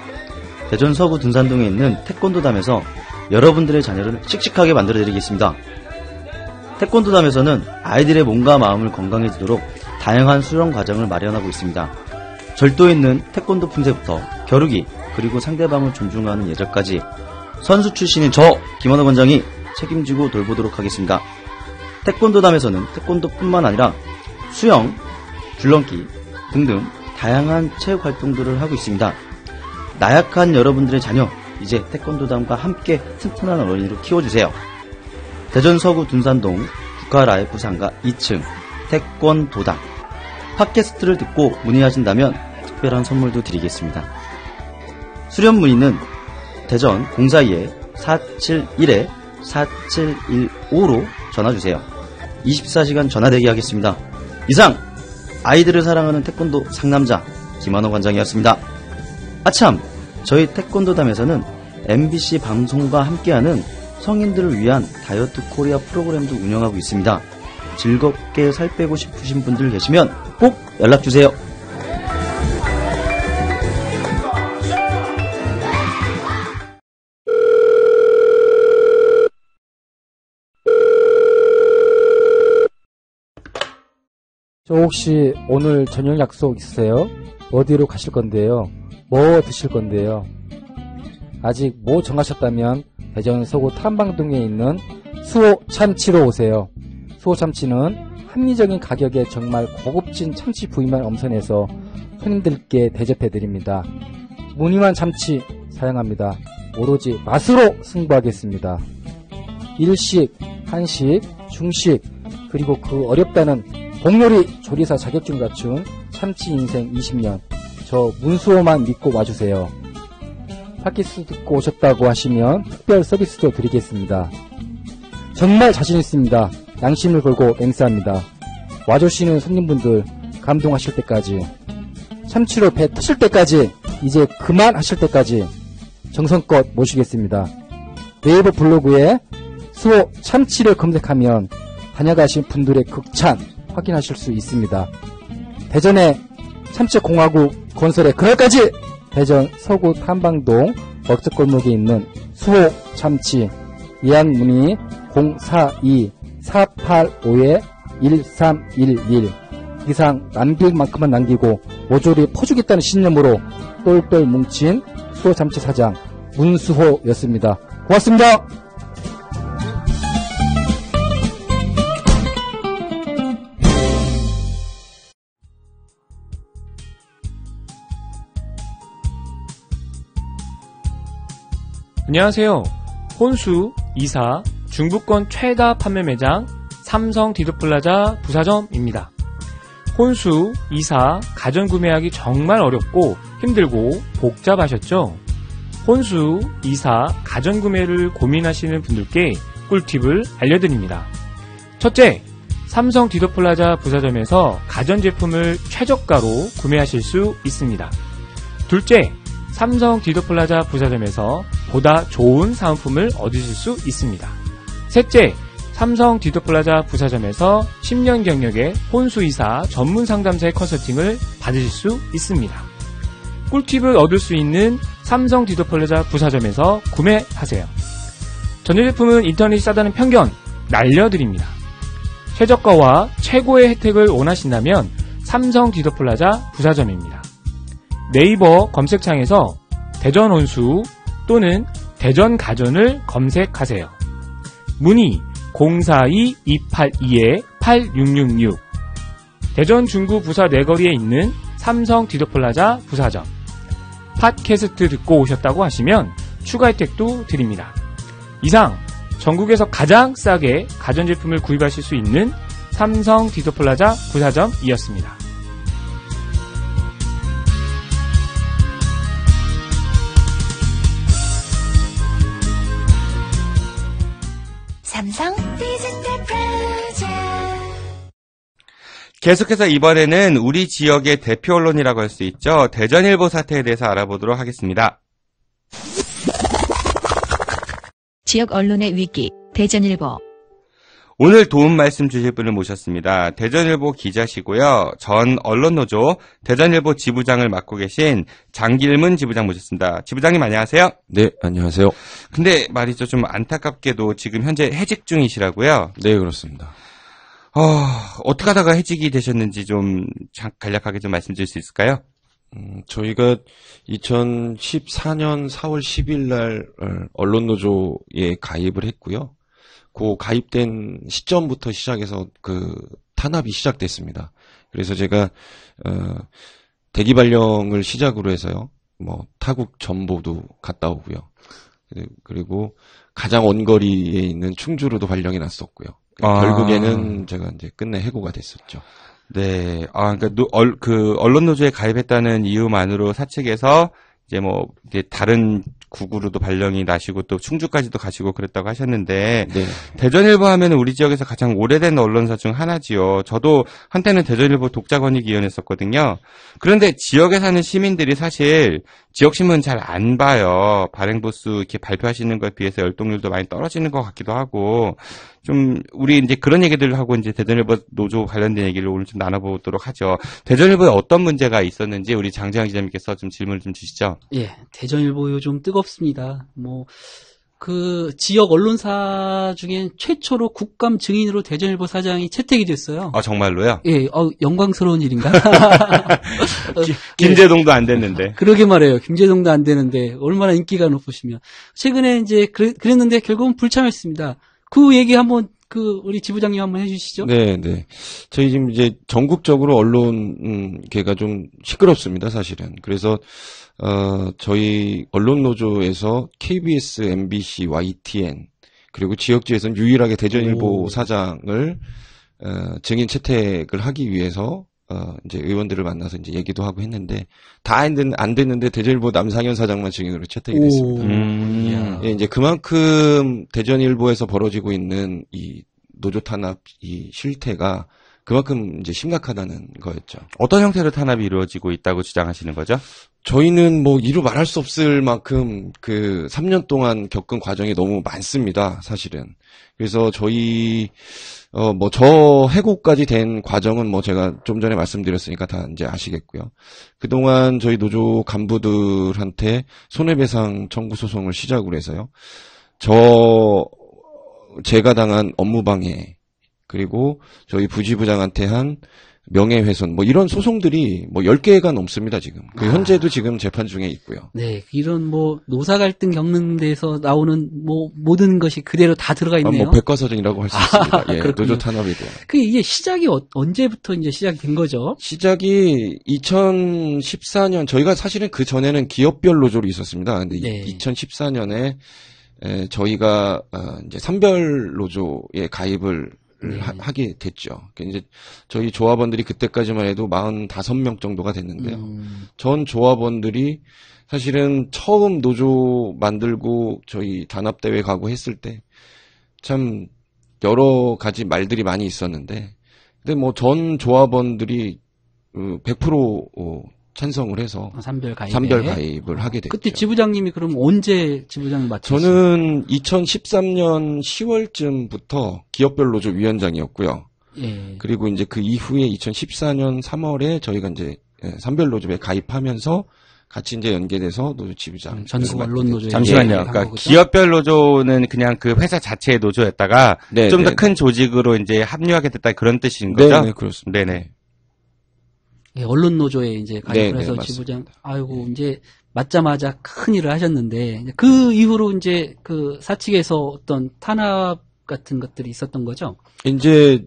대전 서구 둔산동에 있는 태권도담에서 여러분들의 자녀를 씩씩하게 만들어드리겠습니다. 태권도담에서는 아이들의 몸과 마음을 건강해지도록 다양한 수련 과정을 마련하고 있습니다. 절도 있는 태권도 품새부터 겨루기, 그리고 상대방을 존중하는 예절까지 선수 출신인 저 김원호 원장이 책임지고 돌보도록 하겠습니다. 태권도담에서는 태권도뿐만 아니라 수영, 줄넘기 등등 다양한 체육 활동들을 하고 있습니다. 나약한 여러분들의 자녀, 이제 태권도담과 함께 튼튼한 어린이로 키워주세요. 대전 서구 둔산동 국가라이프 상가 2층 태권도담. 팟캐스트를 듣고 문의하신다면 특별한 선물도 드리겠습니다. 수련 문의는 대전 042-471 4715로 전화주세요. 24시간 전화대기 하겠습니다. 이상 아이들을 사랑하는 태권도 상남자 김한호 관장이었습니다. 아참, 저희 태권도담에서는 MBC 방송과 함께하는 성인들을 위한 다이어트 코리아 프로그램도 운영하고 있습니다. 즐겁게 살 빼고 싶으신 분들 계시면 꼭 연락주세요. 저 혹시 오늘 저녁 약속 있으세요? 어디로 가실 건데요? 뭐 드실 건데요? 아직 뭐 정하셨다면 대전 서구 탐방동에 있는 수호 참치로 오세요. 수호 참치는 합리적인 가격에 정말 고급진 참치 부위만 엄선해서 손님들께 대접해드립니다. 무늬만 참치 사용합니다. 오로지 맛으로 승부하겠습니다. 일식, 한식, 중식, 그리고 그 어렵다는 복요리 조리사 자격증 갖춘 참치 인생 20년, 저 문수호만 믿고 와주세요. 팟캐스트 듣고 오셨다고 하시면 특별 서비스도 드리겠습니다. 정말 자신 있습니다. 양심을 걸고 맹세합니다. 와주시는 손님분들 감동하실 때까지, 참치로 배 터질 때까지, 이제 그만하실 때까지 정성껏 모시겠습니다. 네이버 블로그에 수호 참치를 검색하면 다녀가신 분들의 극찬 확인하실 수 있습니다. 대전의 참치공화국 건설의 그날까지, 대전 서구 탐방동 먹적골목에 있는 수호 참치, 예약 문의 042-485-1311. 이상 남길 만큼만 남기고 모조리 퍼주겠다는 신념으로 똘똘 뭉친 수호 참치 사장 문수호였습니다. 고맙습니다. 안녕하세요. 혼수, 이사, 중부권 최다 판매 매장 삼성 디도플라자 부사점입니다. 혼수, 이사, 가전 구매하기 정말 어렵고 힘들고 복잡하셨죠? 혼수, 이사, 가전 구매를 고민하시는 분들께 꿀팁을 알려드립니다. 첫째, 삼성 디도플라자 부사점에서 가전제품을 최저가로 구매하실 수 있습니다. 둘째, 삼성 디도플라자 부사점에서 보다 좋은 사은품을 얻으실 수 있습니다. 셋째, 삼성 디도플라자 부사점에서 10년 경력의 혼수이사 전문 상담사의 컨설팅을 받으실 수 있습니다. 꿀팁을 얻을 수 있는 삼성 디도플라자 부사점에서 구매하세요. 전자제품은 인터넷이 싸다는 편견 날려드립니다. 최저가와 최고의 혜택을 원하신다면 삼성 디도플라자 부사점입니다. 네이버 검색창에서 대전혼수 또는 대전가전을 검색하세요. 문의 042-282-8666. 대전 중구 부사 내거리에 있는 삼성 디도플라자 부사점. 팟캐스트 듣고 오셨다고 하시면 추가 혜택도 드립니다. 이상 전국에서 가장 싸게 가전제품을 구입하실 수 있는 삼성 디도플라자 부사점이었습니다. 삼성 디지털 프로젝트. 계속해서 이번에는 우리 지역의 대표 언론이라고 할 수 있죠. 대전일보 사태에 대해서 알아보도록 하겠습니다. 지역 언론의 위기, 대전일보. 오늘 도움 말씀 주실 분을 모셨습니다. 대전일보 기자시고요. 전 언론노조 대전일보 지부장을 맡고 계신 장길문 지부장 모셨습니다. 지부장님 안녕하세요. 네, 안녕하세요. 근데 말이죠. 좀 안타깝게도 지금 현재 해직 중이시라고요? 네, 그렇습니다. 어떻게 하다가 해직이 되셨는지 좀 간략하게 좀 말씀 주실 수 있을까요? 저희가 2014년 4월 10일 날 언론노조에 가입을 했고요. 그 가입된 시점부터 시작해서 그 탄압이 시작됐습니다. 그래서 제가 대기 발령을 시작으로 해서요. 뭐 타국 전보도 갔다 오고요. 그리고 가장 원거리에 있는 충주로도 발령이 났었고요. 결국에는 제가 이제 끝내 해고가 됐었죠. 네. 그러니까 그 언론노조에 가입했다는 이유만으로 사측에서 이제 뭐 이제 다른 구구로도 발령이 나시고 또 충주까지도 가시고 그랬다고 하셨는데 네. 대전일보 하면은 우리 지역에서 가장 오래된 언론사 중 하나지요. 저도 한때는 대전일보 독자권익위원했었거든요. 그런데 지역에 사는 시민들이 사실 지역신문 잘 안 봐요. 발행부수 이렇게 발표하시는 거에 비해서 열독률도 많이 떨어지는 것 같기도 하고, 좀, 우리 이제 그런 얘기들을 하고 이제 대전일보 노조 관련된 얘기를 오늘 좀 나눠보도록 하죠. 대전일보에 어떤 문제가 있었는지 우리 장재환 기자님께서 좀 질문을 좀 주시죠. 예, 대전일보 요즘 뜨겁습니다. 그 지역 언론사 중엔 최초로 국감 증인으로 대전일보 사장이 채택이 됐어요. 아, 정말로요? 예, 영광스러운 일인가? 김재동도 안 됐는데. 그러게 말해요. 김재동도 안 되는데 얼마나 인기가 높으시면. 최근에 이제 그랬는데 결국은 불참했습니다. 그 얘기 한번 우리 지부장님 한번 해주시죠. 네, 네. 저희 지금 이제 전국적으로 언론계가 좀 시끄럽습니다, 사실은. 그래서 저희 언론노조에서 KBS, MBC, YTN 그리고 지역지에서는 유일하게 대전일보 사장을 증인 채택을 하기 위해서 이제 의원들을 만나서 이제 얘기도 하고 했는데 다 안 됐는데 대전일보 남상현 사장만 증인으로 채택이 됐습니다. 예, 이제 그만큼 대전일보에서 벌어지고 있는 이 노조 탄압 이 실태가 그만큼 이제 심각하다는 거였죠. 어떤 형태로 탄압이 이루어지고 있다고 주장하시는 거죠? 저희는 뭐 이루 말할 수 없을 만큼 그 3년 동안 겪은 과정이 너무 많습니다, 사실은. 그래서 저희 저 해고까지 된 과정은 뭐 제가 좀 전에 말씀드렸으니까 다 이제 아시겠고요. 그동안 저희 노조 간부들한테 손해배상 청구 소송을 시작으로 해서요. 제가 당한 업무방해, 그리고 저희 부지부장한테 한 명예훼손, 뭐 이런 소송들이 뭐 10개가 넘습니다, 지금. 현재도 지금 재판 중에 있고요. 네, 이런 노사 갈등 겪는 데서 나오는 모든 것이 그대로 다 들어가 있네요. 백과사전이라고 할 수 있습니다. 예, 노조 탄압에 대한. 이게 시작이 언제부터 이제 시작이 된 거죠? 시작이 2014년, 저희가 사실은 그 전에는 기업별 노조로 있었습니다. 근데 2014년에 저희가 이제 산별 노조에 가입을 하게 됐죠. 이제 저희 조합원들이 그때까지만 해도 45명 정도가 됐는데요. 전 조합원들이 사실은 처음 노조 만들고 저희 단합대회 가고 했을 때 참 여러 가지 말들이 많이 있었는데, 근데 뭐 전 조합원들이 100% 찬성을 해서 산별 가입을 하게 됐죠. 그때 지부장님이 그럼 언제 지부장님 맡으셨어요? 저는 2013년 10월쯤부터 기업별 노조 위원장이었고요. 예. 그리고 이제 그 이후에 2014년 3월에 저희가 이제 산별 노조에 가입하면서 같이 이제 연계돼서 노조 지부장. 전국 언론 노조. 잠시만요. 그러니까 기업별 노조는 그냥 그 회사 자체의 노조였다가 좀 더 큰 조직으로 이제 합류하게 됐다 그런 뜻인 거죠? 네, 그렇습니다. 네네. 예, 언론 노조에 이제 가입을 해서 맞습니다. 지부장, 이제 맞자마자 큰 일을 하셨는데, 그 이후로 이제 그 사측에서 어떤 탄압 같은 것들이 있었던 거죠? 이제,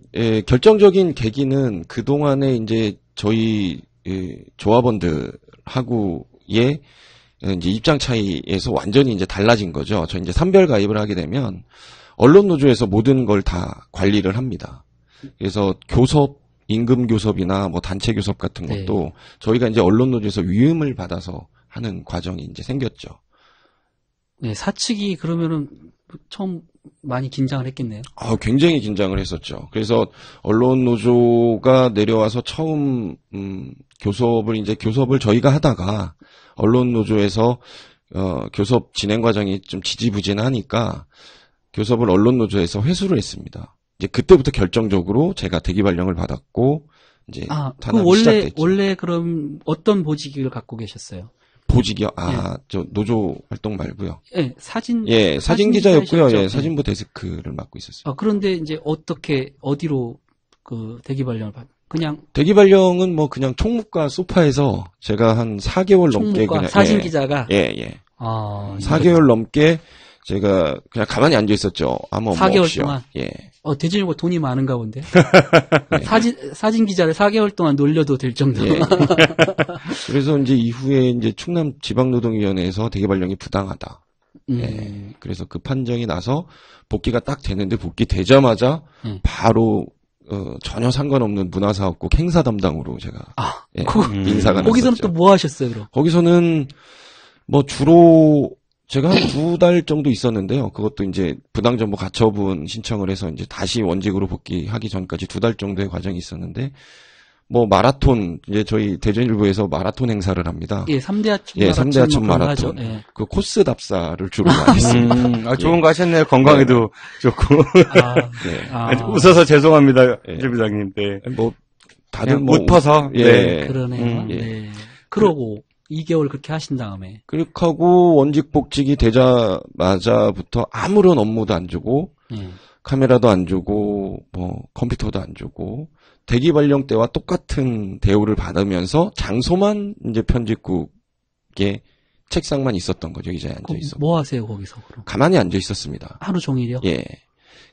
결정적인 계기는 그동안에 이제 저희 조합원들하고의 이제 입장 차이에서 완전히 이제 달라진 거죠. 저 이제 산별 가입을 하게 되면 언론 노조에서 모든 걸 다 관리를 합니다. 그래서 임금 교섭이나 뭐 단체 교섭 같은 것도 저희가 이제 언론 노조에서 위임을 받아서 하는 과정이 이제 생겼죠. 네, 사측이 그러면은 처음 많이 긴장을 했겠네요. 굉장히 긴장을 했었죠. 그래서 언론 노조가 내려와서 처음 교섭을 저희가 하다가 언론 노조에서 교섭 진행 과정이 좀 지지부진하니까 교섭을 언론 노조에서 회수를 했습니다. 이제 그때부터 결정적으로 제가 대기 발령을 받았고 이제 탄압이 시작됐죠. 원래 그럼 어떤 보직을 갖고 계셨어요? 보직이요? 저 노조 활동 말고요. 예, 사진 기자였고요. 기자이셨죠? 사진부 데스크를 맡고 있었어요. 그런데 이제 어디로 그 대기 발령을 그냥 대기 발령은 뭐 그냥 총무과 소파에서 제가 한 4개월 넘게 그냥 사진 기자가 4개월 넘게 제가 그냥 가만히 앉아 있었죠. 아무 업무 4개월 없이요. 동안. 예. 대전일보 돈이 많은가 본데. 사진 기자를 4개월 동안 놀려도 될 정도. 예. 그래서 이제 이후에 이제 충남 지방노동위원회에서 대기 발령이 부당하다. 예. 그래서 그 판정이 나서 복귀가 딱 됐는데 복귀되자마자 바로 전혀 상관없는 문화사업국 행사 담당으로 제가 인사가 났었죠. 거기서는 또 뭐 하셨어요, 그럼? 거기서는 뭐 주로 제가 한 2달 정도 있었는데요. 그것도 이제 부당정보 가처분 신청을 해서 이제 다시 원직으로 복귀하기 전까지 2달 정도의 과정이 있었는데, 뭐 마라톤, 이제 저희 대전일보에서 마라톤 행사를 합니다. 예, 3대 하천 예, 마라톤 3대 하천 뭐 그런 거 마라톤. 하죠. 예. 그 코스 답사를 주로 많이 했습니다. 좋은 거 하셨네요. 건강에도 좋고. 아, 네. 아, 웃어서 죄송합니다. 예. 주 부장님. 네. 뭐 다들 그냥 뭐 웃어서. 예. 네. 그러네요. 예. 네. 그러고 2개월 그렇게 하신 다음에 그렇게 하고 원직 복직이 되자마자부터 아무런 업무도 안 주고 예. 카메라도 안 주고 뭐 컴퓨터도 안 주고 대기 발령 때와 똑같은 대우를 받으면서 장소만 이제 편집국의 책상만 있었던 거죠. 의자에 앉아 그럼 있어. 뭐 하세요 거기서 그럼? 가만히 앉아 있었습니다. 하루 종일이요? 예.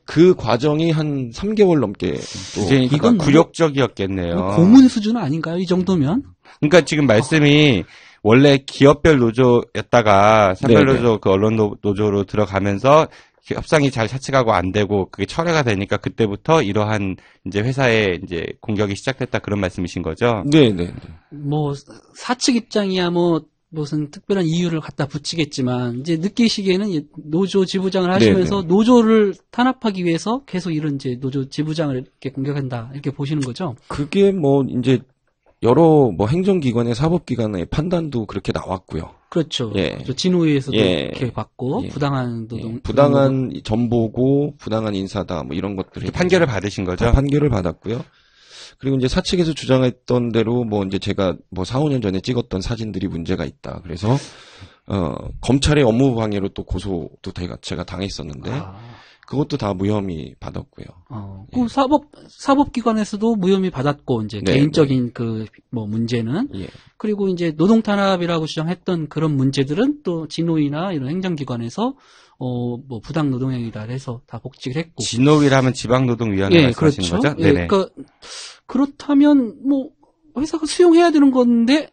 그 과정이 한 3개월 넘게 또 이제 이건 이건 굴욕적이었겠네요. 고문 수준 아닌가요? 이 정도면? 그러니까 지금 말씀이 원래 기업별 노조였다가 산별 네네. 노조 그 언론 노조로 들어가면서 협상이 잘 차치가고 안 되고 그게 철회가 되니까 그때부터 이러한 이제 회사에 이제 공격이 시작됐다 그런 말씀이신 거죠? 네네. 뭐 사측 입장이야 뭐 무슨 특별한 이유를 갖다 붙이겠지만 이제 느끼시기에는 이제 노조 지부장을 하시면서 네네. 노조를 탄압하기 위해서 계속 이런 이제 노조 지부장을 이렇게 공격한다 이렇게 보시는 거죠? 그게 뭐 이제 여러 뭐 행정기관의 사법기관의 판단도 그렇게 나왔고요. 그렇죠. 예. 그렇죠. 진호위에서도 예. 이렇게 받고 예. 부당한 노동, 예, 부당한 전보고 부당한 인사다 뭐 이런 것들이 판결을 받으신 거죠? 판결을 받았고요. 그리고 이제 사측에서 주장했던 대로 뭐 이제 제가 뭐 4, 5년 전에 찍었던 사진들이 문제가 있다. 그래서 검찰의 업무 방해로 또 고소도 제가 당했었는데 그것도 다 무혐의 받았고요. 그 사법기관에서도 무혐의 받았고, 이제 네, 개인적인 그, 뭐, 문제는. 예. 그리고 이제 노동탄압이라고 주장했던 그런 문제들은 또 진호위나 이런 행정기관에서, 뭐, 부당 노동행위다 해서 다 복직을 했고. 진호위라면 지방노동위원회 예, 말씀하시는 그렇죠. 거죠? 예, 네네. 그러니까, 그렇다면, 뭐, 회사가 수용해야 되는 건데,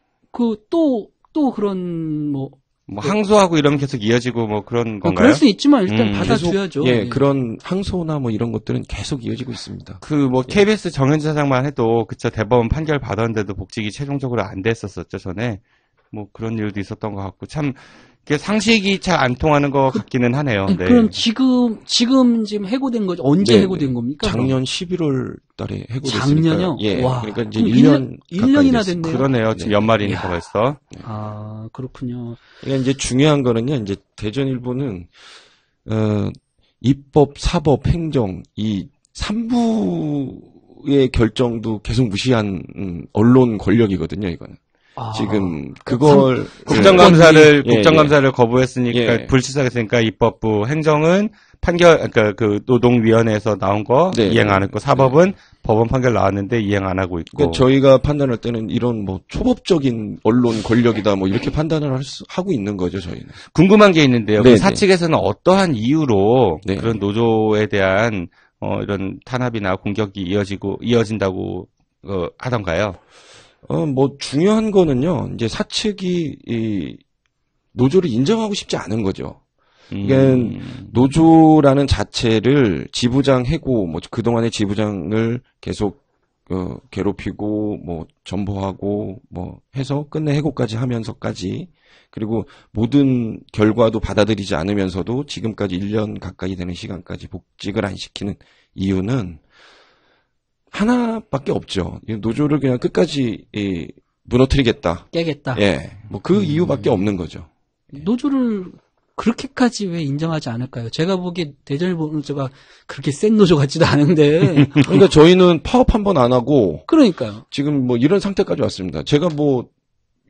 또 그런, 뭐, 뭐 항소하고 이러면 계속 이어지고 뭐 그런 건가요? 그럴 수 있지만 일단 계속, 받아줘야죠. 예, 그런 항소나 뭐 이런 것들은 계속 이어지고 있습니다. 그 뭐 KBS 정현지 사장만 해도 그쵸 대법원 판결 받았는데도 복직이 최종적으로 안 됐었었죠 전에 뭐 그런 일도 있었던 것 같고 참 이게 상식이 잘 안 통하는 것 같기는 하네요. 네. 그럼 지금 해고된 거죠? 언제 네, 해고된 네. 겁니까? 작년 11월 달에 해고됐으니까. 작년요? 예. 와, 그러니까 이제 그럼 1년 1년이나 가까이 됐네요. 그러네요. 지금 네. 연말이니까 이야. 벌써. 아, 그렇군요. 그러니까 이제 중요한 거는요. 이제 대전일보는 입법, 사법, 행정 이 3부의 결정도 계속 무시한 언론 권력이거든요. 이거는. 아, 지금 그걸 국정감사를 예, 국정감사를 거부했으니까 예. 불출석했으니까 입법부, 행정은 판결 그러니까 그 노동위원회에서 나온 거 네. 이행 안 했고 사법은 법원 판결 나왔는데 이행 안 하고 있고. 그러니까 저희가 판단할 때는 이런 뭐 초법적인 언론 권력이다 뭐 이렇게 판단을 하고 있는 거죠 저희는. 궁금한 게 있는데요. 네, 그 사측에서는 어떠한 이유로 네. 그런 노조에 대한 이런 탄압이나 공격이 이어진다고 하던가요? 뭐 중요한 거는요. 이제 사측이 이 노조를 인정하고 싶지 않은 거죠. 그러니까 노조라는 자체를 지부장 해고 뭐 그동안의 지부장을 계속 괴롭히고 뭐 전보하고 뭐 해서 끝내 해고까지 하면서까지 그리고 모든 결과도 받아들이지 않으면서도 지금까지 1년 가까이 되는 시간까지 복직을 안 시키는 이유는 하나밖에 없죠. 이 노조를 그냥 끝까지 무너뜨리겠다. 깨겠다. 예. 뭐 그 이유밖에 없는 거죠. 노조를 그렇게까지 왜 인정하지 않을까요? 제가 보기에 대전일보 노조가 그렇게 센 노조 같지도 않은데. 그러니까 저희는 파업 한 번 안 하고 그러니까요. 지금 뭐 이런 상태까지 왔습니다. 제가 뭐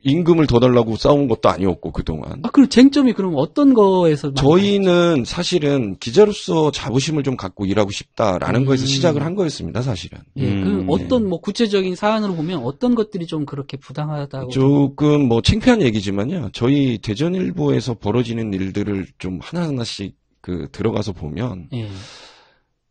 임금을 더 달라고 싸운 것도 아니었고 그동안. 그럼 쟁점이 그럼 어떤 거에서 저희는 사실은 기자로서 자부심을 좀 갖고 일하고 싶다라는 거에서 시작을 한 거였습니다, 사실은. 예, 그 어떤 뭐 구체적인 사안으로 보면 어떤 것들이 좀 그렇게 부당하다고 조금 뭐 창피한 얘기지만요. 저희 대전일보에서 벌어지는 일들을 좀 하나하나씩 들어가서 보면 예.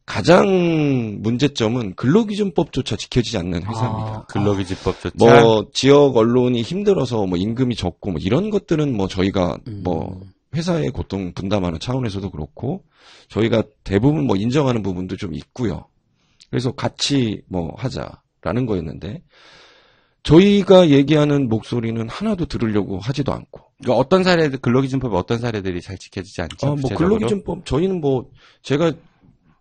가장 문제점은 근로기준법조차 지켜지지 않는 회사입니다. 근로기준법조차. 뭐 지역 언론이 힘들어서 뭐 임금이 적고 뭐 이런 것들은 뭐 저희가 뭐 회사의 고통 분담하는 차원에서도 그렇고 저희가 대부분 뭐 인정하는 부분도 좀 있고요. 그래서 같이 뭐 하자라는 거였는데 저희가 얘기하는 목소리는 하나도 들으려고 하지도 않고. 그러니까 어떤 사례들, 근로기준법에 어떤 사례들이 잘 지켜지지 않죠? 뭐 구체적으로? 근로기준법 저희는 뭐 제가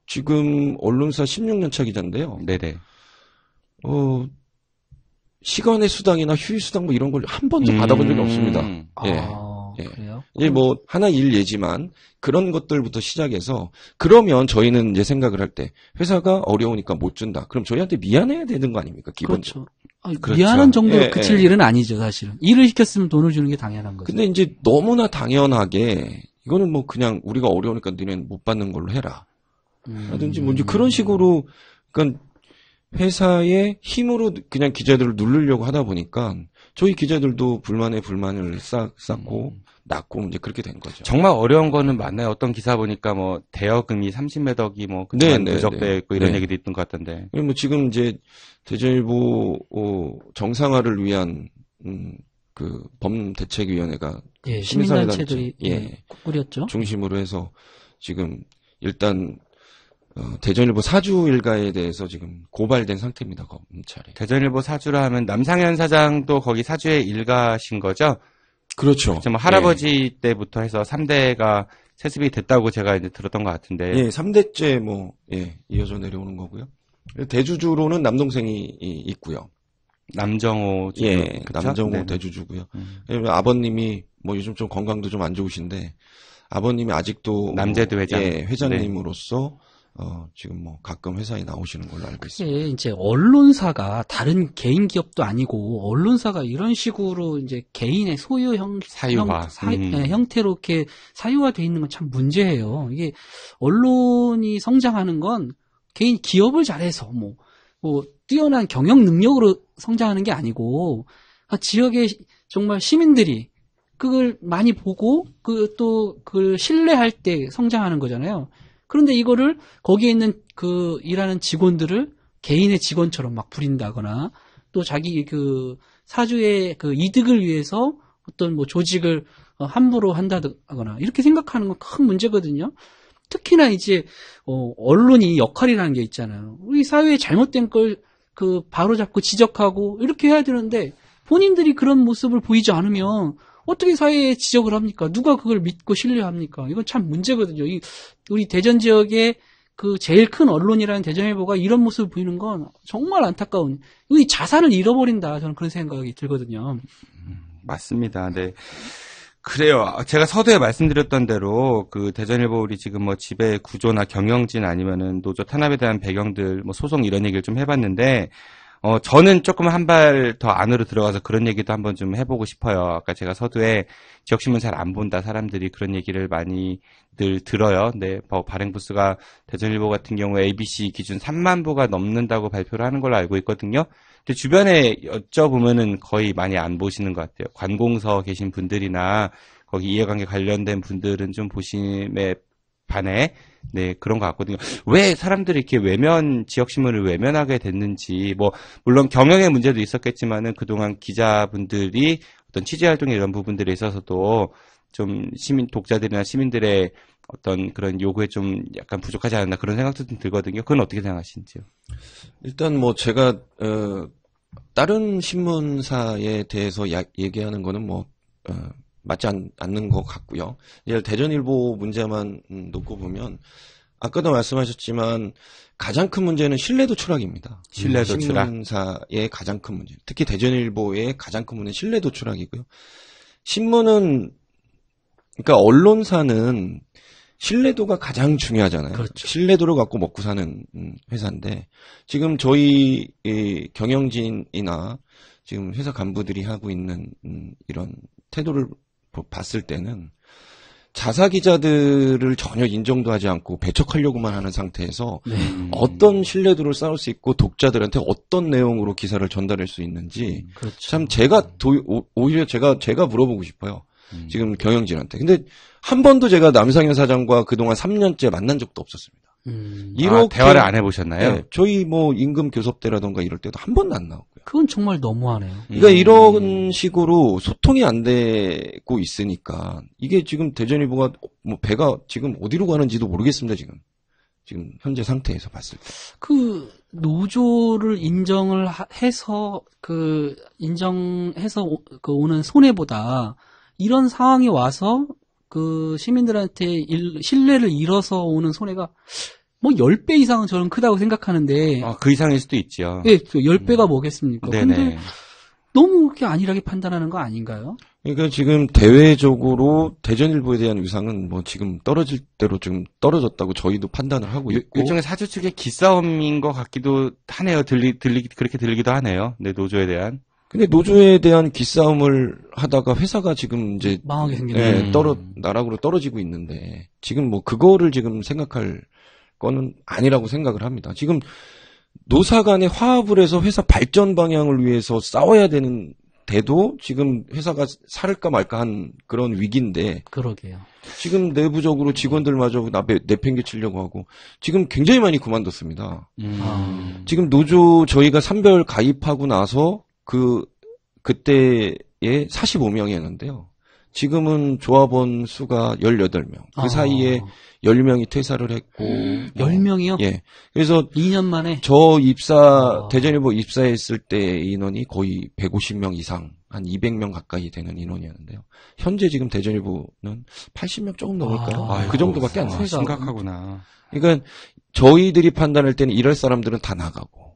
지금 언론사 16년 차 기자인데요. 네네. 시간의 수당이나 휴일 수당 뭐 이런 걸 한 번도 받아본 적이 없습니다. 예. 예. 그래요? 이제 뭐 하나 일 예지만 그런 것들부터 시작해서 그러면 저희는 이제 생각을 할 때 회사가 어려우니까 못 준다. 그럼 저희한테 미안해야 되는 거 아닙니까? 기본적으로. 그렇죠. 아니, 그렇죠. 미안한 정도로 예, 그칠 예. 일은 아니죠, 사실은. 일을 시켰으면 돈을 주는 게 당연한 거죠. 근데 이제 너무나 당연하게 이거는 뭐 그냥 우리가 어려우니까 너네는 못 받는 걸로 해라. 라든지 뭐 이제 그런 식으로 그러니까 회사의 힘으로 그냥 기자들을 누르려고 하다 보니까 저희 기자들도 불만에 불만을 쌓고 낳고 이제 그렇게 된 거죠. 정말 어려운 거는 맞나요? 어떤 기사 보니까 뭐 대여금이 30몇 억이 뭐 그동안 누적돼 있고 이런 얘기도 있던 것 같던데. 뭐 지금 이제 대전일보 정상화를 위한 그 범대책위원회가 예, 시민사회단체, 시민단체들이 꾸렸죠. 중심으로 해서 지금 일단 대전일보 사주 일가에 대해서 지금 고발된 상태입니다. 검찰에. 대전일보 사주라 하면 남상현 사장도 거기 사주의 일가신 거죠? 그렇죠. 뭐 할아버지 때부터 해서 3대가 세습이 됐다고 제가 이제 들었던 것 같은데. 예, 3대째 이어져 내려오는 거고요. 대주주로는 남동생이 있고요. 남정호 주주. 예, 그쵸? 남정호 네네. 대주주고요. 왜냐면 아버님이 뭐 요즘 좀 건강도 좀 안 좋으신데 아버님이 아직도 남재도 회장. 예, 회장님으로서 지금 뭐 가끔 회사에 나오시는 걸로 알고 있습니다. 이게 이제 언론사가 다른 개인 기업도 아니고 언론사가 이런 식으로 이제 개인의 소유 사유화. 형태로 이렇게 사유화돼 있는 건 참 문제예요. 이게 언론이 성장하는 건 개인 기업을 잘해서 뭐 뛰어난 경영 능력으로 성장하는 게 아니고 지역의 정말 시민들이 그걸 많이 보고 그걸 신뢰할 때 성장하는 거잖아요. 그런데 이거를 거기에 있는 그 일하는 직원들을 개인의 직원처럼 막 부린다거나 또 자기 그 사주의 그 이득을 위해서 어떤 뭐 조직을 함부로 한다거나 이렇게 생각하는 건 큰 문제거든요. 특히나 이제 언론이 역할이라는 게 있잖아요. 우리 사회에 잘못된 걸 그 바로 잡고 지적하고 이렇게 해야 되는데 본인들이 그런 모습을 보이지 않으면 어떻게 사회에 지적을 합니까? 누가 그걸 믿고 신뢰합니까? 이건 참 문제거든요. 우리 대전 지역의 그 제일 큰 언론이라는 대전일보가 이런 모습을 보이는 건 정말 안타까운, 이 자산을 잃어버린다. 저는 그런 생각이 들거든요. 맞습니다. 네. 그래요. 제가 서두에 말씀드렸던 대로 그 대전일보 우리 지금 뭐 지배 구조나 경영진 아니면은 노조 탄압에 대한 배경들 뭐 소송 이런 얘기를 좀 해봤는데 저는 조금 한 발 더 안으로 들어가서 그런 얘기도 한번 좀 해보고 싶어요. 아까 제가 서두에 지역신문 잘 안 본다 사람들이 그런 얘기를 많이들 들어요. 네, 발행부수가 대전일보 같은 경우에 ABC 기준 3만 부가 넘는다고 발표를 하는 걸로 알고 있거든요. 근데 주변에 여쭤보면은 거의 많이 안 보시는 것 같아요. 관공서 계신 분들이나 거기 이해관계 관련된 분들은 좀 보심에 반해 네, 그런 것 같거든요. 왜 사람들이 이렇게 지역신문을 외면하게 됐는지, 물론 경영의 문제도 있었겠지만은 그동안 기자분들이 어떤 취재활동에 이런 부분들에 있어서도 좀 독자들이나 시민들의 어떤 그런 요구에 좀 약간 부족하지 않았나 그런 생각도 좀 들거든요. 그건 어떻게 생각하시는지요? 일단 뭐 제가, 다른 신문사에 대해서 얘기하는 거는 맞지 않는 것 같고요. 예를 대전일보 문제만 놓고 보면 아까도 말씀하셨지만 가장 큰 문제는 신뢰도 추락입니다. 신뢰도 추락. 신문사의 가장 큰 문제. 특히 대전일보의 가장 큰 문제는 신뢰도 추락이고요. 신문은 그러니까 언론사는 신뢰도가 가장 중요하잖아요. 그렇죠. 신뢰도를 갖고 먹고 사는 회사인데 지금 저희 경영진이나 지금 회사 간부들이 하고 있는 이런 태도를 봤을 때는 자사 기자들을 전혀 인정도 하지 않고 배척하려고만 하는 상태에서 어떤 신뢰도를 쌓을 수 있고 독자들한테 어떤 내용으로 기사를 전달할 수 있는지 그렇죠. 참 오히려 제가 물어보고 싶어요. 지금 경영진한테. 근데 한 번도 제가 남상현 사장과 그동안 3년째 만난 적도 없었습니다. 이렇게 대화를 안 해보셨나요? 네, 저희 임금 교섭대라던가 이럴 때도 한 번도 안 나오고요. 그건 정말 너무하네요. 그러니까 이런 식으로 소통이 안 되고 있으니까 이게 지금 대전일보가 배가 지금 어디로 가는지도 모르겠습니다. 지금 현재 상태에서 봤을 때. 그 노조를 인정을 해서 오는 손해보다 이런 상황이 와서 그 시민들한테 신뢰를 잃어서 오는 손해가 뭐 10배 이상은 저는 크다고 생각하는데. 그 이상일 수도 있죠. 예, 10배가 뭐겠습니까? 네네. 근데 너무 그렇게 안일하게 판단하는 거 아닌가요? 그러니까 지금 대외적으로 대전일보에 대한 위상은 뭐 지금 떨어질 대로 좀 떨어졌다고 저희도 판단을 하고 있고. 일종의 사주 측의 기싸움인 것 같기도 하네요. 그렇게 들리기도 하네요. 네, 노조에 대한. 근데 노조에 대한 기싸움을 하다가 회사가 지금 이제 망하게 생겼네. 나락으로 떨어지고 있는데 지금 뭐 그거를 지금 생각할 거는 아니라고 생각을 합니다. 지금 노사 간에 화합을 해서 회사 발전 방향을 위해서 싸워야 되는데도 지금 회사가 살을까 말까 한 그런 위기인데. 그러게요. 지금 내부적으로 직원들마저 내팽개치려고 하고 지금 굉장히 많이 그만뒀습니다. 지금 노조 저희가 산별 가입하고 나서 그때에 45명이었는데요. 지금은 조합원 수가 18명. 그 사이에 10명이 퇴사를 했고. 10명이요? 예. 그래서 2년 만에 대전일보 입사했을 때 인원이 거의 150명 이상, 한 200명 가까이 되는 인원이었는데요. 현재 지금 대전일보는 80명 조금 넘을까요? 그 정도밖에 안 돼요. 심각하구나. 그러니까 저희들이 판단할 때는 이럴 사람들은 다 나가고.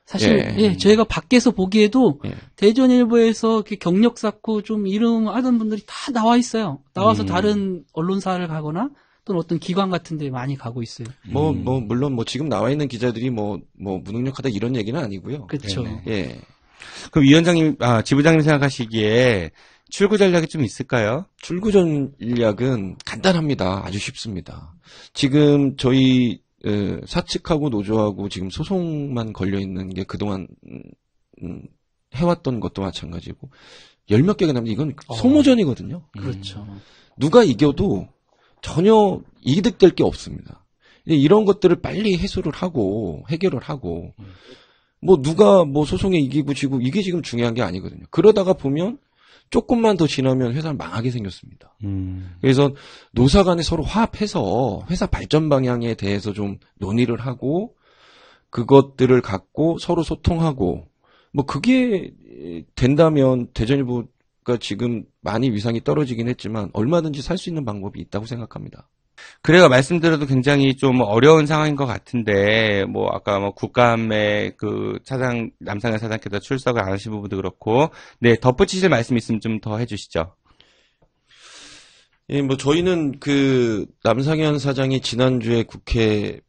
사실 저희가 밖에서 보기에도 대전일보에서 이렇게 경력 쌓고 좀 이름 하던 분들이 다 나와 있어요. 나와서 다른 언론사를 가거나 또는 어떤 기관 같은 데 많이 가고 있어요. 물론 지금 나와 있는 기자들이 무능력하다 이런 얘기는 아니고요. 그렇죠. 예. 그럼 위원장님, 지부장님 생각하시기에 출구 전략이 좀 있을까요? 출구 전략은 간단합니다. 아주 쉽습니다. 지금 저희 사측하고 노조하고 지금 소송만 걸려있는 게 그동안 해왔던 것도 마찬가지고 10몇 개가 남는데 이건 소모전이거든요. 그렇죠. 누가 이겨도 전혀 이득될 게 없습니다. 이런 것들을 빨리 해결을 하고 누가 소송에 이기고 지고 이게 지금 중요한 게 아니거든요. 그러다가 보면 조금만 더 지나면 회사를 망하게 생겼습니다. 그래서 노사 간에 서로 화합해서 회사 발전 방향에 대해서 좀 논의를 하고 그것들을 갖고 서로 소통하고 그게 된다면 대전일보가 지금 많이 위상이 떨어지긴 했지만 얼마든지 살 수 있는 방법이 있다고 생각합니다. 그래요. 말씀드려도 굉장히 좀 어려운 상황인 것 같은데, 아까 국감에 남상현 사장께서 출석을 안 하신 부분도 그렇고, 네, 덧붙이실 말씀 있으면 좀 더 해주시죠. 예, 저희는 남상현 사장이 지난주에 국회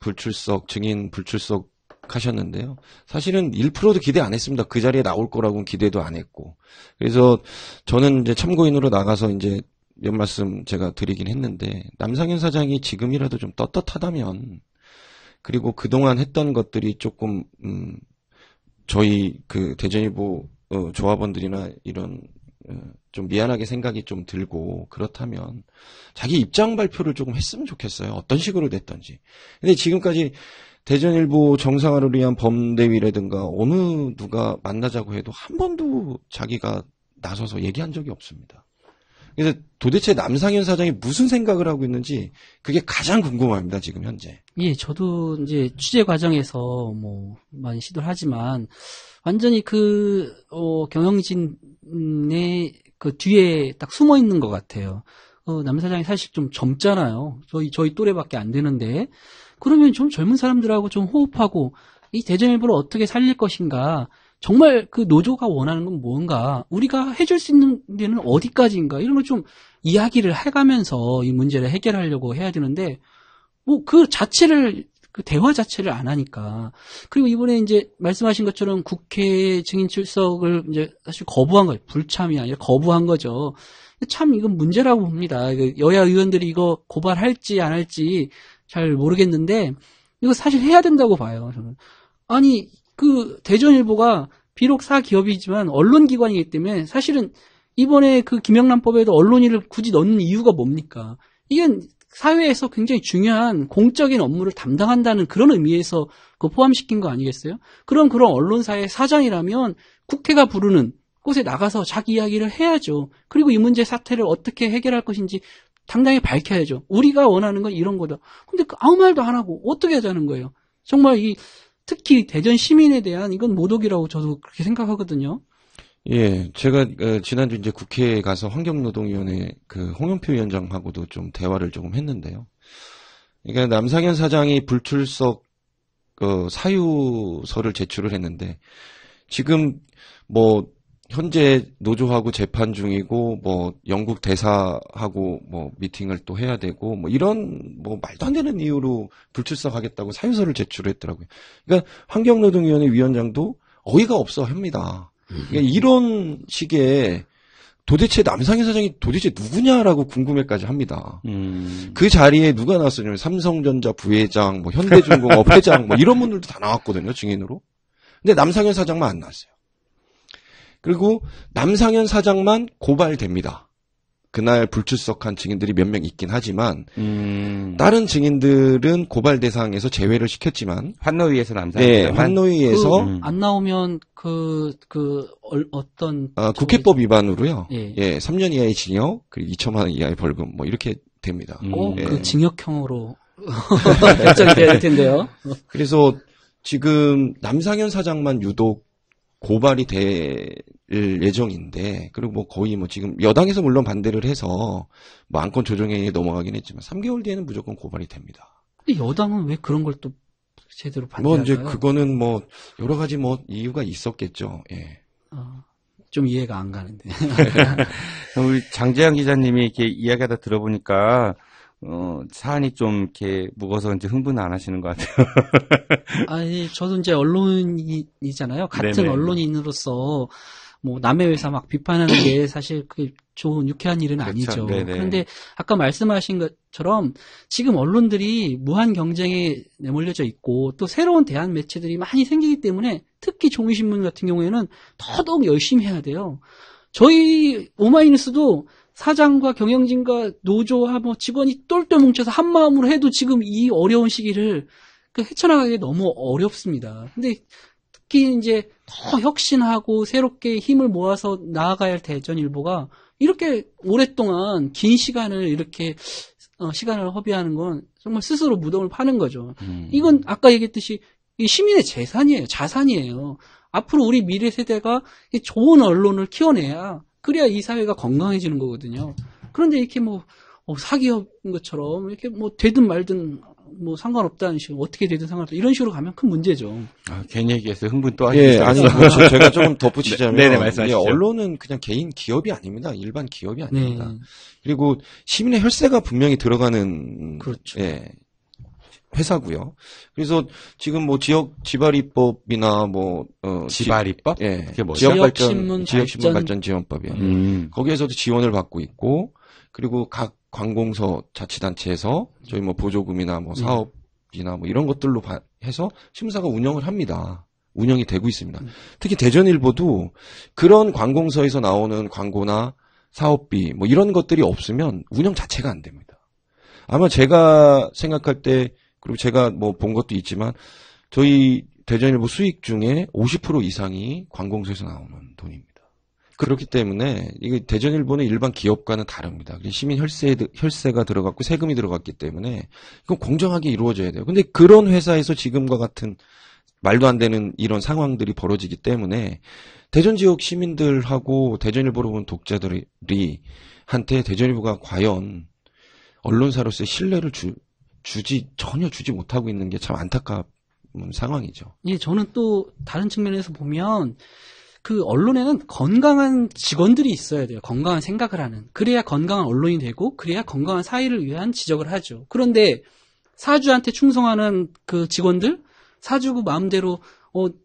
증인 불출석 하셨는데요. 사실은 1%도 기대 안 했습니다. 그 자리에 나올 거라고는 기대도 안 했고. 그래서 저는 이제 참고인으로 나가서 이제 몇 말씀 제가 드리긴 했는데, 남상현 사장이 지금이라도 좀 떳떳하다면, 그리고 그동안 했던 것들이 조금, 저희 대전일보, 조합원들이나 이런, 좀 미안하게 생각이 좀 들고, 그렇다면, 자기 입장 발표를 조금 했으면 좋겠어요. 어떤 식으로 됐던지. 근데 지금까지 대전일보 정상화를 위한 범대위라든가, 누가 만나자고 해도 한 번도 자기가 나서서 얘기한 적이 없습니다. 그래서 도대체 남상현 사장이 무슨 생각을 하고 있는지 그게 가장 궁금합니다, 지금 현재. 예, 저도 이제 취재 과정에서 많이 시도를 하지만 완전히 경영진의 뒤에 딱 숨어 있는 것 같아요. 남 사장이 사실 좀 젊잖아요. 저희 또래밖에 안 되는데 그러면 좀 젊은 사람들하고 좀 호흡하고 이 대전일보를 어떻게 살릴 것인가. 정말 노조가 원하는 건 뭔가, 우리가 해줄 수 있는 데는 어디까지인가, 이런 걸 좀 이야기를 해가면서 이 문제를 해결하려고 해야 되는데, 대화 자체를 안 하니까. 그리고 이번에 이제 말씀하신 것처럼 국회 증인 출석을 이제 사실 거부한 거예요. 불참이 아니라 거부한 거죠. 참 이건 문제라고 봅니다. 여야 의원들이 이거 고발할지 안 할지 잘 모르겠는데, 이거 사실 해야 된다고 봐요, 저는. 아니, 대전일보가 비록 사기업이지만 언론기관이기 때문에 사실은 이번에 김영란법에도 언론인을 굳이 넣는 이유가 뭡니까? 이게 사회에서 굉장히 중요한 공적인 업무를 담당한다는 그런 의미에서 포함시킨 거 아니겠어요? 그런 언론사의 사장이라면 국회가 부르는 곳에 나가서 자기 이야기를 해야죠. 그리고 이 문제 사태를 어떻게 해결할 것인지 당당히 밝혀야죠. 우리가 원하는 건 이런 거다. 근데 아무 말도 안 하고 어떻게 하자는 거예요. 정말 특히 대전 시민에 대한 이건 모독이라고 저도 그렇게 생각하거든요. 예, 제가 지난주 이제 국회에 가서 환경노동위원회 그 홍영표 위원장하고도 좀 대화를 조금 했는데요. 그러니까 남상현 사장이 불출석 사유서를 제출을 했는데 지금 뭐 현재 노조하고 재판 중이고 뭐 영국 대사하고 뭐 미팅을 또 해야 되고 뭐 이런 뭐 말도 안 되는 이유로 불출석하겠다고 사유서를 제출했더라고요. 그러니까 환경노동위원회 위원장도 어이가 없어 합니다. 그러니까 이런 식의 도대체 남상현 사장이 도대체 누구냐라고 궁금해까지 합니다. 그 자리에 누가 나왔었냐면 삼성전자 부회장, 뭐 현대중공업 회장, 뭐 이런 분들도 다 나왔거든요, 증인으로. 근데 남상현 사장만 안 나왔어요. 그리고 남상현 사장만 고발됩니다. 그날 불출석한 증인들이 몇 명 있긴 하지만 다른 증인들은 고발 대상에서 제외를 시켰지만 환노위에서 남상현 네, 사장만 환노위에서 안 나오면 어떤 국회법 위반으로요. 예. 3년 이하의 징역 그리고 2천만 원 이하의 벌금 뭐 이렇게 됩니다. 예. 그 징역형으로 결정이 돼야 될 텐데요. 그래서 지금 남상현 사장만 유독 고발이 될 예정인데, 그리고 뭐 거의 뭐 지금 여당에서 물론 반대를 해서 뭐 안건 조정회의에 넘어가긴 했지만 3개월 뒤에는 무조건 고발이 됩니다. 근데 여당은 왜 그런 걸 또 제대로 뭐 반대할까요? 이제 그거는 뭐 여러 가지 뭐 이유가 있었겠죠. 예. 좀 이해가 안 가는데. 우리 장재환 기자님이 이렇게 이야기하다 들어보니까 사안이 좀 이렇게 무거워서 이제 흥분 안 하시는 것 같아요. 아니, 저도 이제 언론인이잖아요. 같은 네네. 언론인으로서 뭐 남의 회사 막 비판하는 게 사실 그게 좋은 유쾌한 일은 그렇죠. 아니죠. 네네. 그런데 아까 말씀하신 것처럼 지금 언론들이 무한 경쟁에 내몰려져 있고 또 새로운 대한 매체들이 많이 생기기 때문에 특히 종이신문 같은 경우에는 더더욱 열심히 해야 돼요. 저희 오마이뉴스도 사장과 경영진과 노조와 뭐 직원이 똘똘 뭉쳐서 한 마음으로 해도 지금 이 어려운 시기를 헤쳐나가기 너무 어렵습니다. 근데 특히 이제 더 혁신하고 새롭게 힘을 모아서 나아가야 할 대전일보가 이렇게 오랫동안 긴 시간을 이렇게 시간을 허비하는 건 정말 스스로 무덤을 파는 거죠. 이건 아까 얘기했듯이 이 시민의 재산이에요. 자산이에요. 앞으로 우리 미래 세대가 좋은 언론을 키워내야 그래야 이 사회가 건강해지는 거거든요. 그런데 이렇게 뭐 사기업인 것처럼 이렇게 뭐 되든 말든 뭐 상관없다는 식으로 어떻게 되든 상관없다 이런 식으로 가면 큰 문제죠. 괜히 얘기해서 흥분 또 예, 하시겠어요. 아니 뭐 제가 조금 덧붙이자면 네네, 말씀하시죠. 언론은 그냥 개인 기업이 아닙니다. 일반 기업이 아닙니다. 네. 그리고 시민의 혈세가 분명히 들어가는 그렇죠. 예, 회사고요. 그래서 지금 뭐 지역지발입법이나 뭐 지발입법? 예, 그게 뭐죠? 지역신문 발전 지원법이요. 거기에서도 지원을 받고 있고, 그리고 각 관공서 자치단체에서 저희 뭐 보조금이나 뭐 사업이나 뭐 이런 것들로 해서 신문사가 운영을 합니다. 운영이 되고 있습니다. 특히 대전일보도 그런 관공서에서 나오는 광고나 사업비 뭐 이런 것들이 없으면 운영 자체가 안 됩니다. 아마 제가 생각할 때, 그리고 제가 뭐 본 것도 있지만 저희 대전일보 수익 중에 50% 이상이 관공서에서 나오는 돈입니다. 그렇기 때문에 이게 대전일보는 일반 기업과는 다릅니다. 시민 혈세가 들어갔고 세금이 들어갔기 때문에 이건 공정하게 이루어져야 돼요. 근데 그런 회사에서 지금과 같은 말도 안 되는 이런 상황들이 벌어지기 때문에 대전 지역 시민들하고 대전일보를 보는 독자들이 한테 대전일보가 과연 언론사로서의 신뢰를 전혀 주지 못하고 있는 게 참 안타까운 상황이죠. 예, 저는 또 다른 측면에서 보면 그 언론에는 건강한 직원들이 있어야 돼요. 건강한 생각을 하는. 그래야 건강한 언론이 되고 그래야 건강한 사회를 위한 지적을 하죠. 그런데 사주한테 충성하는 그 직원들, 사주고 마음대로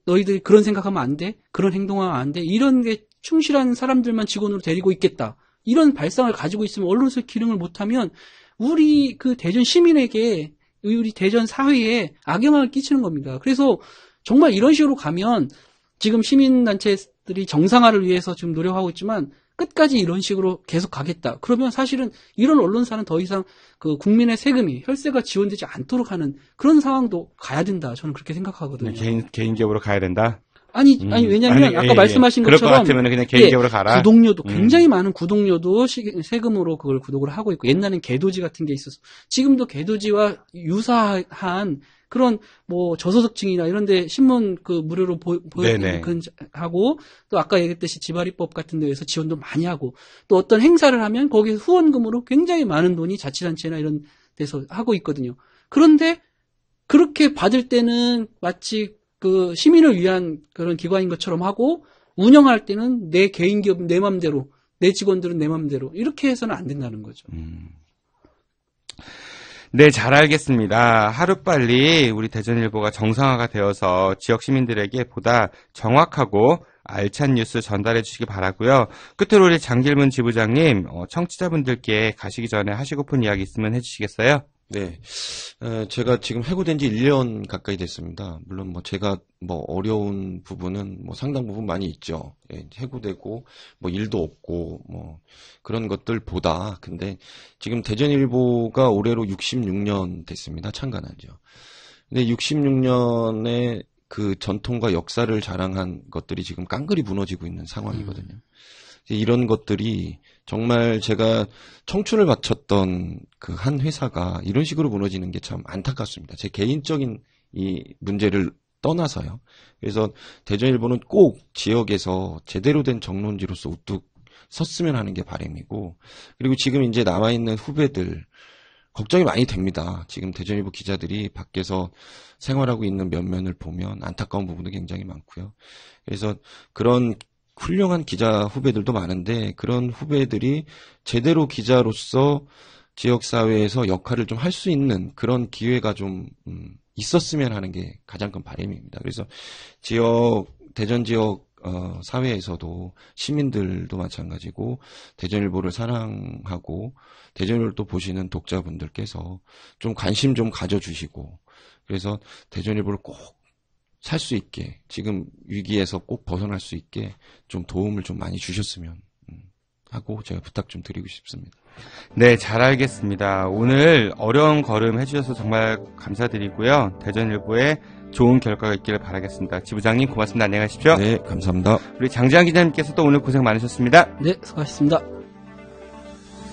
너희들이 그런 생각하면 안 돼. 그런 행동하면 안 돼. 이런 게 충실한 사람들만 직원으로 데리고 있겠다. 이런 발상을 가지고 있으면 언론사의 기능을 못하면 우리 그 대전 시민에게 우리 대전 사회에 악영향을 끼치는 겁니다. 그래서 정말 이런 식으로 가면 지금 시민단체들이 정상화를 위해서 지금 노력하고 있지만 끝까지 이런 식으로 계속 가겠다. 그러면 사실은 이런 언론사는 더 이상 그 국민의 세금이 혈세가 지원되지 않도록 하는 그런 상황도 가야 된다. 저는 그렇게 생각하거든요. 개인 기업으로 가야 된다. 아니 왜냐면 아까 말씀하신 그럴 것 것처럼 같으면 그냥 개인적으로 가라. 구독료도 굉장히 많은 구독료도 세금으로 그걸 구독을 하고 있고 옛날엔 개도지 같은 게 있었어. 지금도 개도지와 유사한 그런 뭐 저소득층이나 이런데 신문 그 무료로 네네. 하고 또 아까 얘기했듯이 지바리법 같은 데에서 지원도 많이 하고 또 어떤 행사를 하면 거기서 후원금으로 굉장히 많은 돈이 자치단체나 이런 데서 하고 있거든요. 그런데 그렇게 받을 때는 마치 그 시민을 위한 그런 기관인 것처럼 하고 운영할 때는 내 개인 기업 내 맘대로 내 직원들은 내 맘대로 이렇게 해서는 안 된다는 거죠. 네, 잘 알겠습니다. 하루빨리 우리 대전일보가 정상화가 되어서 지역 시민들에게 보다 정확하고 알찬 뉴스 전달해 주시기 바라고요. 끝으로 우리 장길문 지부장님, 청취자분들께 가시기 전에 하시고픈 이야기 있으면 해주시겠어요? 네. 제가 지금 해고된 지 1년 가까이 됐습니다. 물론 제가 어려운 부분은 상당 부분 많이 있죠. 예, 해고되고, 일도 없고, 그런 것들보다. 근데 지금 대전일보가 올해로 66년 됐습니다. 창간한 지요. 근데 66년의 그 전통과 역사를 자랑한 것들이 지금 깡그리 무너지고 있는 상황이거든요. 이런 것들이 정말 제가 청춘을 바쳤던 그 한 회사가 이런 식으로 무너지는 게 참 안타깝습니다. 제 개인적인 이 문제를 떠나서요. 그래서 대전일보는 꼭 지역에서 제대로 된 정론지로서 우뚝 섰으면 하는 게 바람이고, 그리고 지금 이제 남아있는 후배들 걱정이 많이 됩니다. 지금 대전일보 기자들이 밖에서 생활하고 있는 면면을 보면 안타까운 부분도 굉장히 많고요. 그래서 그런 훌륭한 기자 후배들도 많은데 그런 후배들이 제대로 기자로서 지역사회에서 역할을 좀 할 수 있는 그런 기회가 좀 있었으면 하는 게 가장 큰 바람입니다. 그래서 대전 지역 사회에서도 시민들도 마찬가지고 대전일보를 사랑하고 대전일보를 또 보시는 독자분들께서 좀 관심 좀 가져주시고, 그래서 대전일보를 꼭 살 수 있게, 지금 위기에서 꼭 벗어날 수 있게 좀 도움을 좀 많이 주셨으면 하고 제가 부탁 좀 드리고 싶습니다. 네, 잘 알겠습니다. 오늘 어려운 걸음 해주셔서 정말 감사드리고요. 대전일보에 좋은 결과가 있기를 바라겠습니다. 지부장님 고맙습니다. 안녕히 가십시오. 네, 감사합니다. 우리 장지한 기자님께서도 오늘 고생 많으셨습니다. 네, 수고하셨습니다.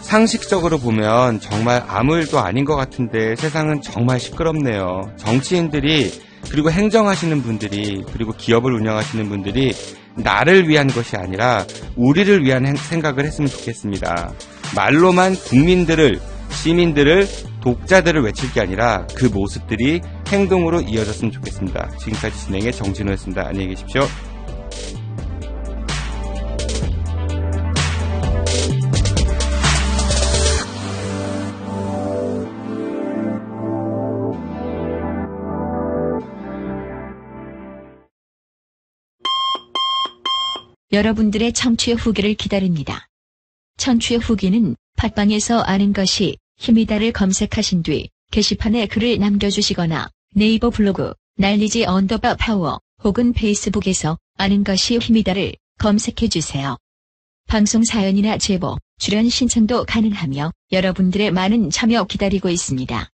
상식적으로 보면 정말 아무 일도 아닌 것 같은데 세상은 정말 시끄럽네요. 정치인들이, 그리고 행정하시는 분들이, 그리고 기업을 운영하시는 분들이 나를 위한 것이 아니라 우리를 위한 생각을 했으면 좋겠습니다. 말로만 국민들을, 시민들을, 독자들을 외칠 게 아니라 그 모습들이 행동으로 이어졌으면 좋겠습니다. 지금까지 진행의 정진호였습니다. 안녕히 계십시오. 여러분들의 청취 후기를 기다립니다. 청취 후기는 팟빵에서 아는 것이 힘이다를 검색하신 뒤 게시판에 글을 남겨주시거나 네이버 블로그 날리지 _파워 혹은 페이스북에서 아는 것이 힘이다를 검색해주세요. 방송 사연이나 제보, 출연 신청도 가능하며 여러분들의 많은 참여 기다리고 있습니다.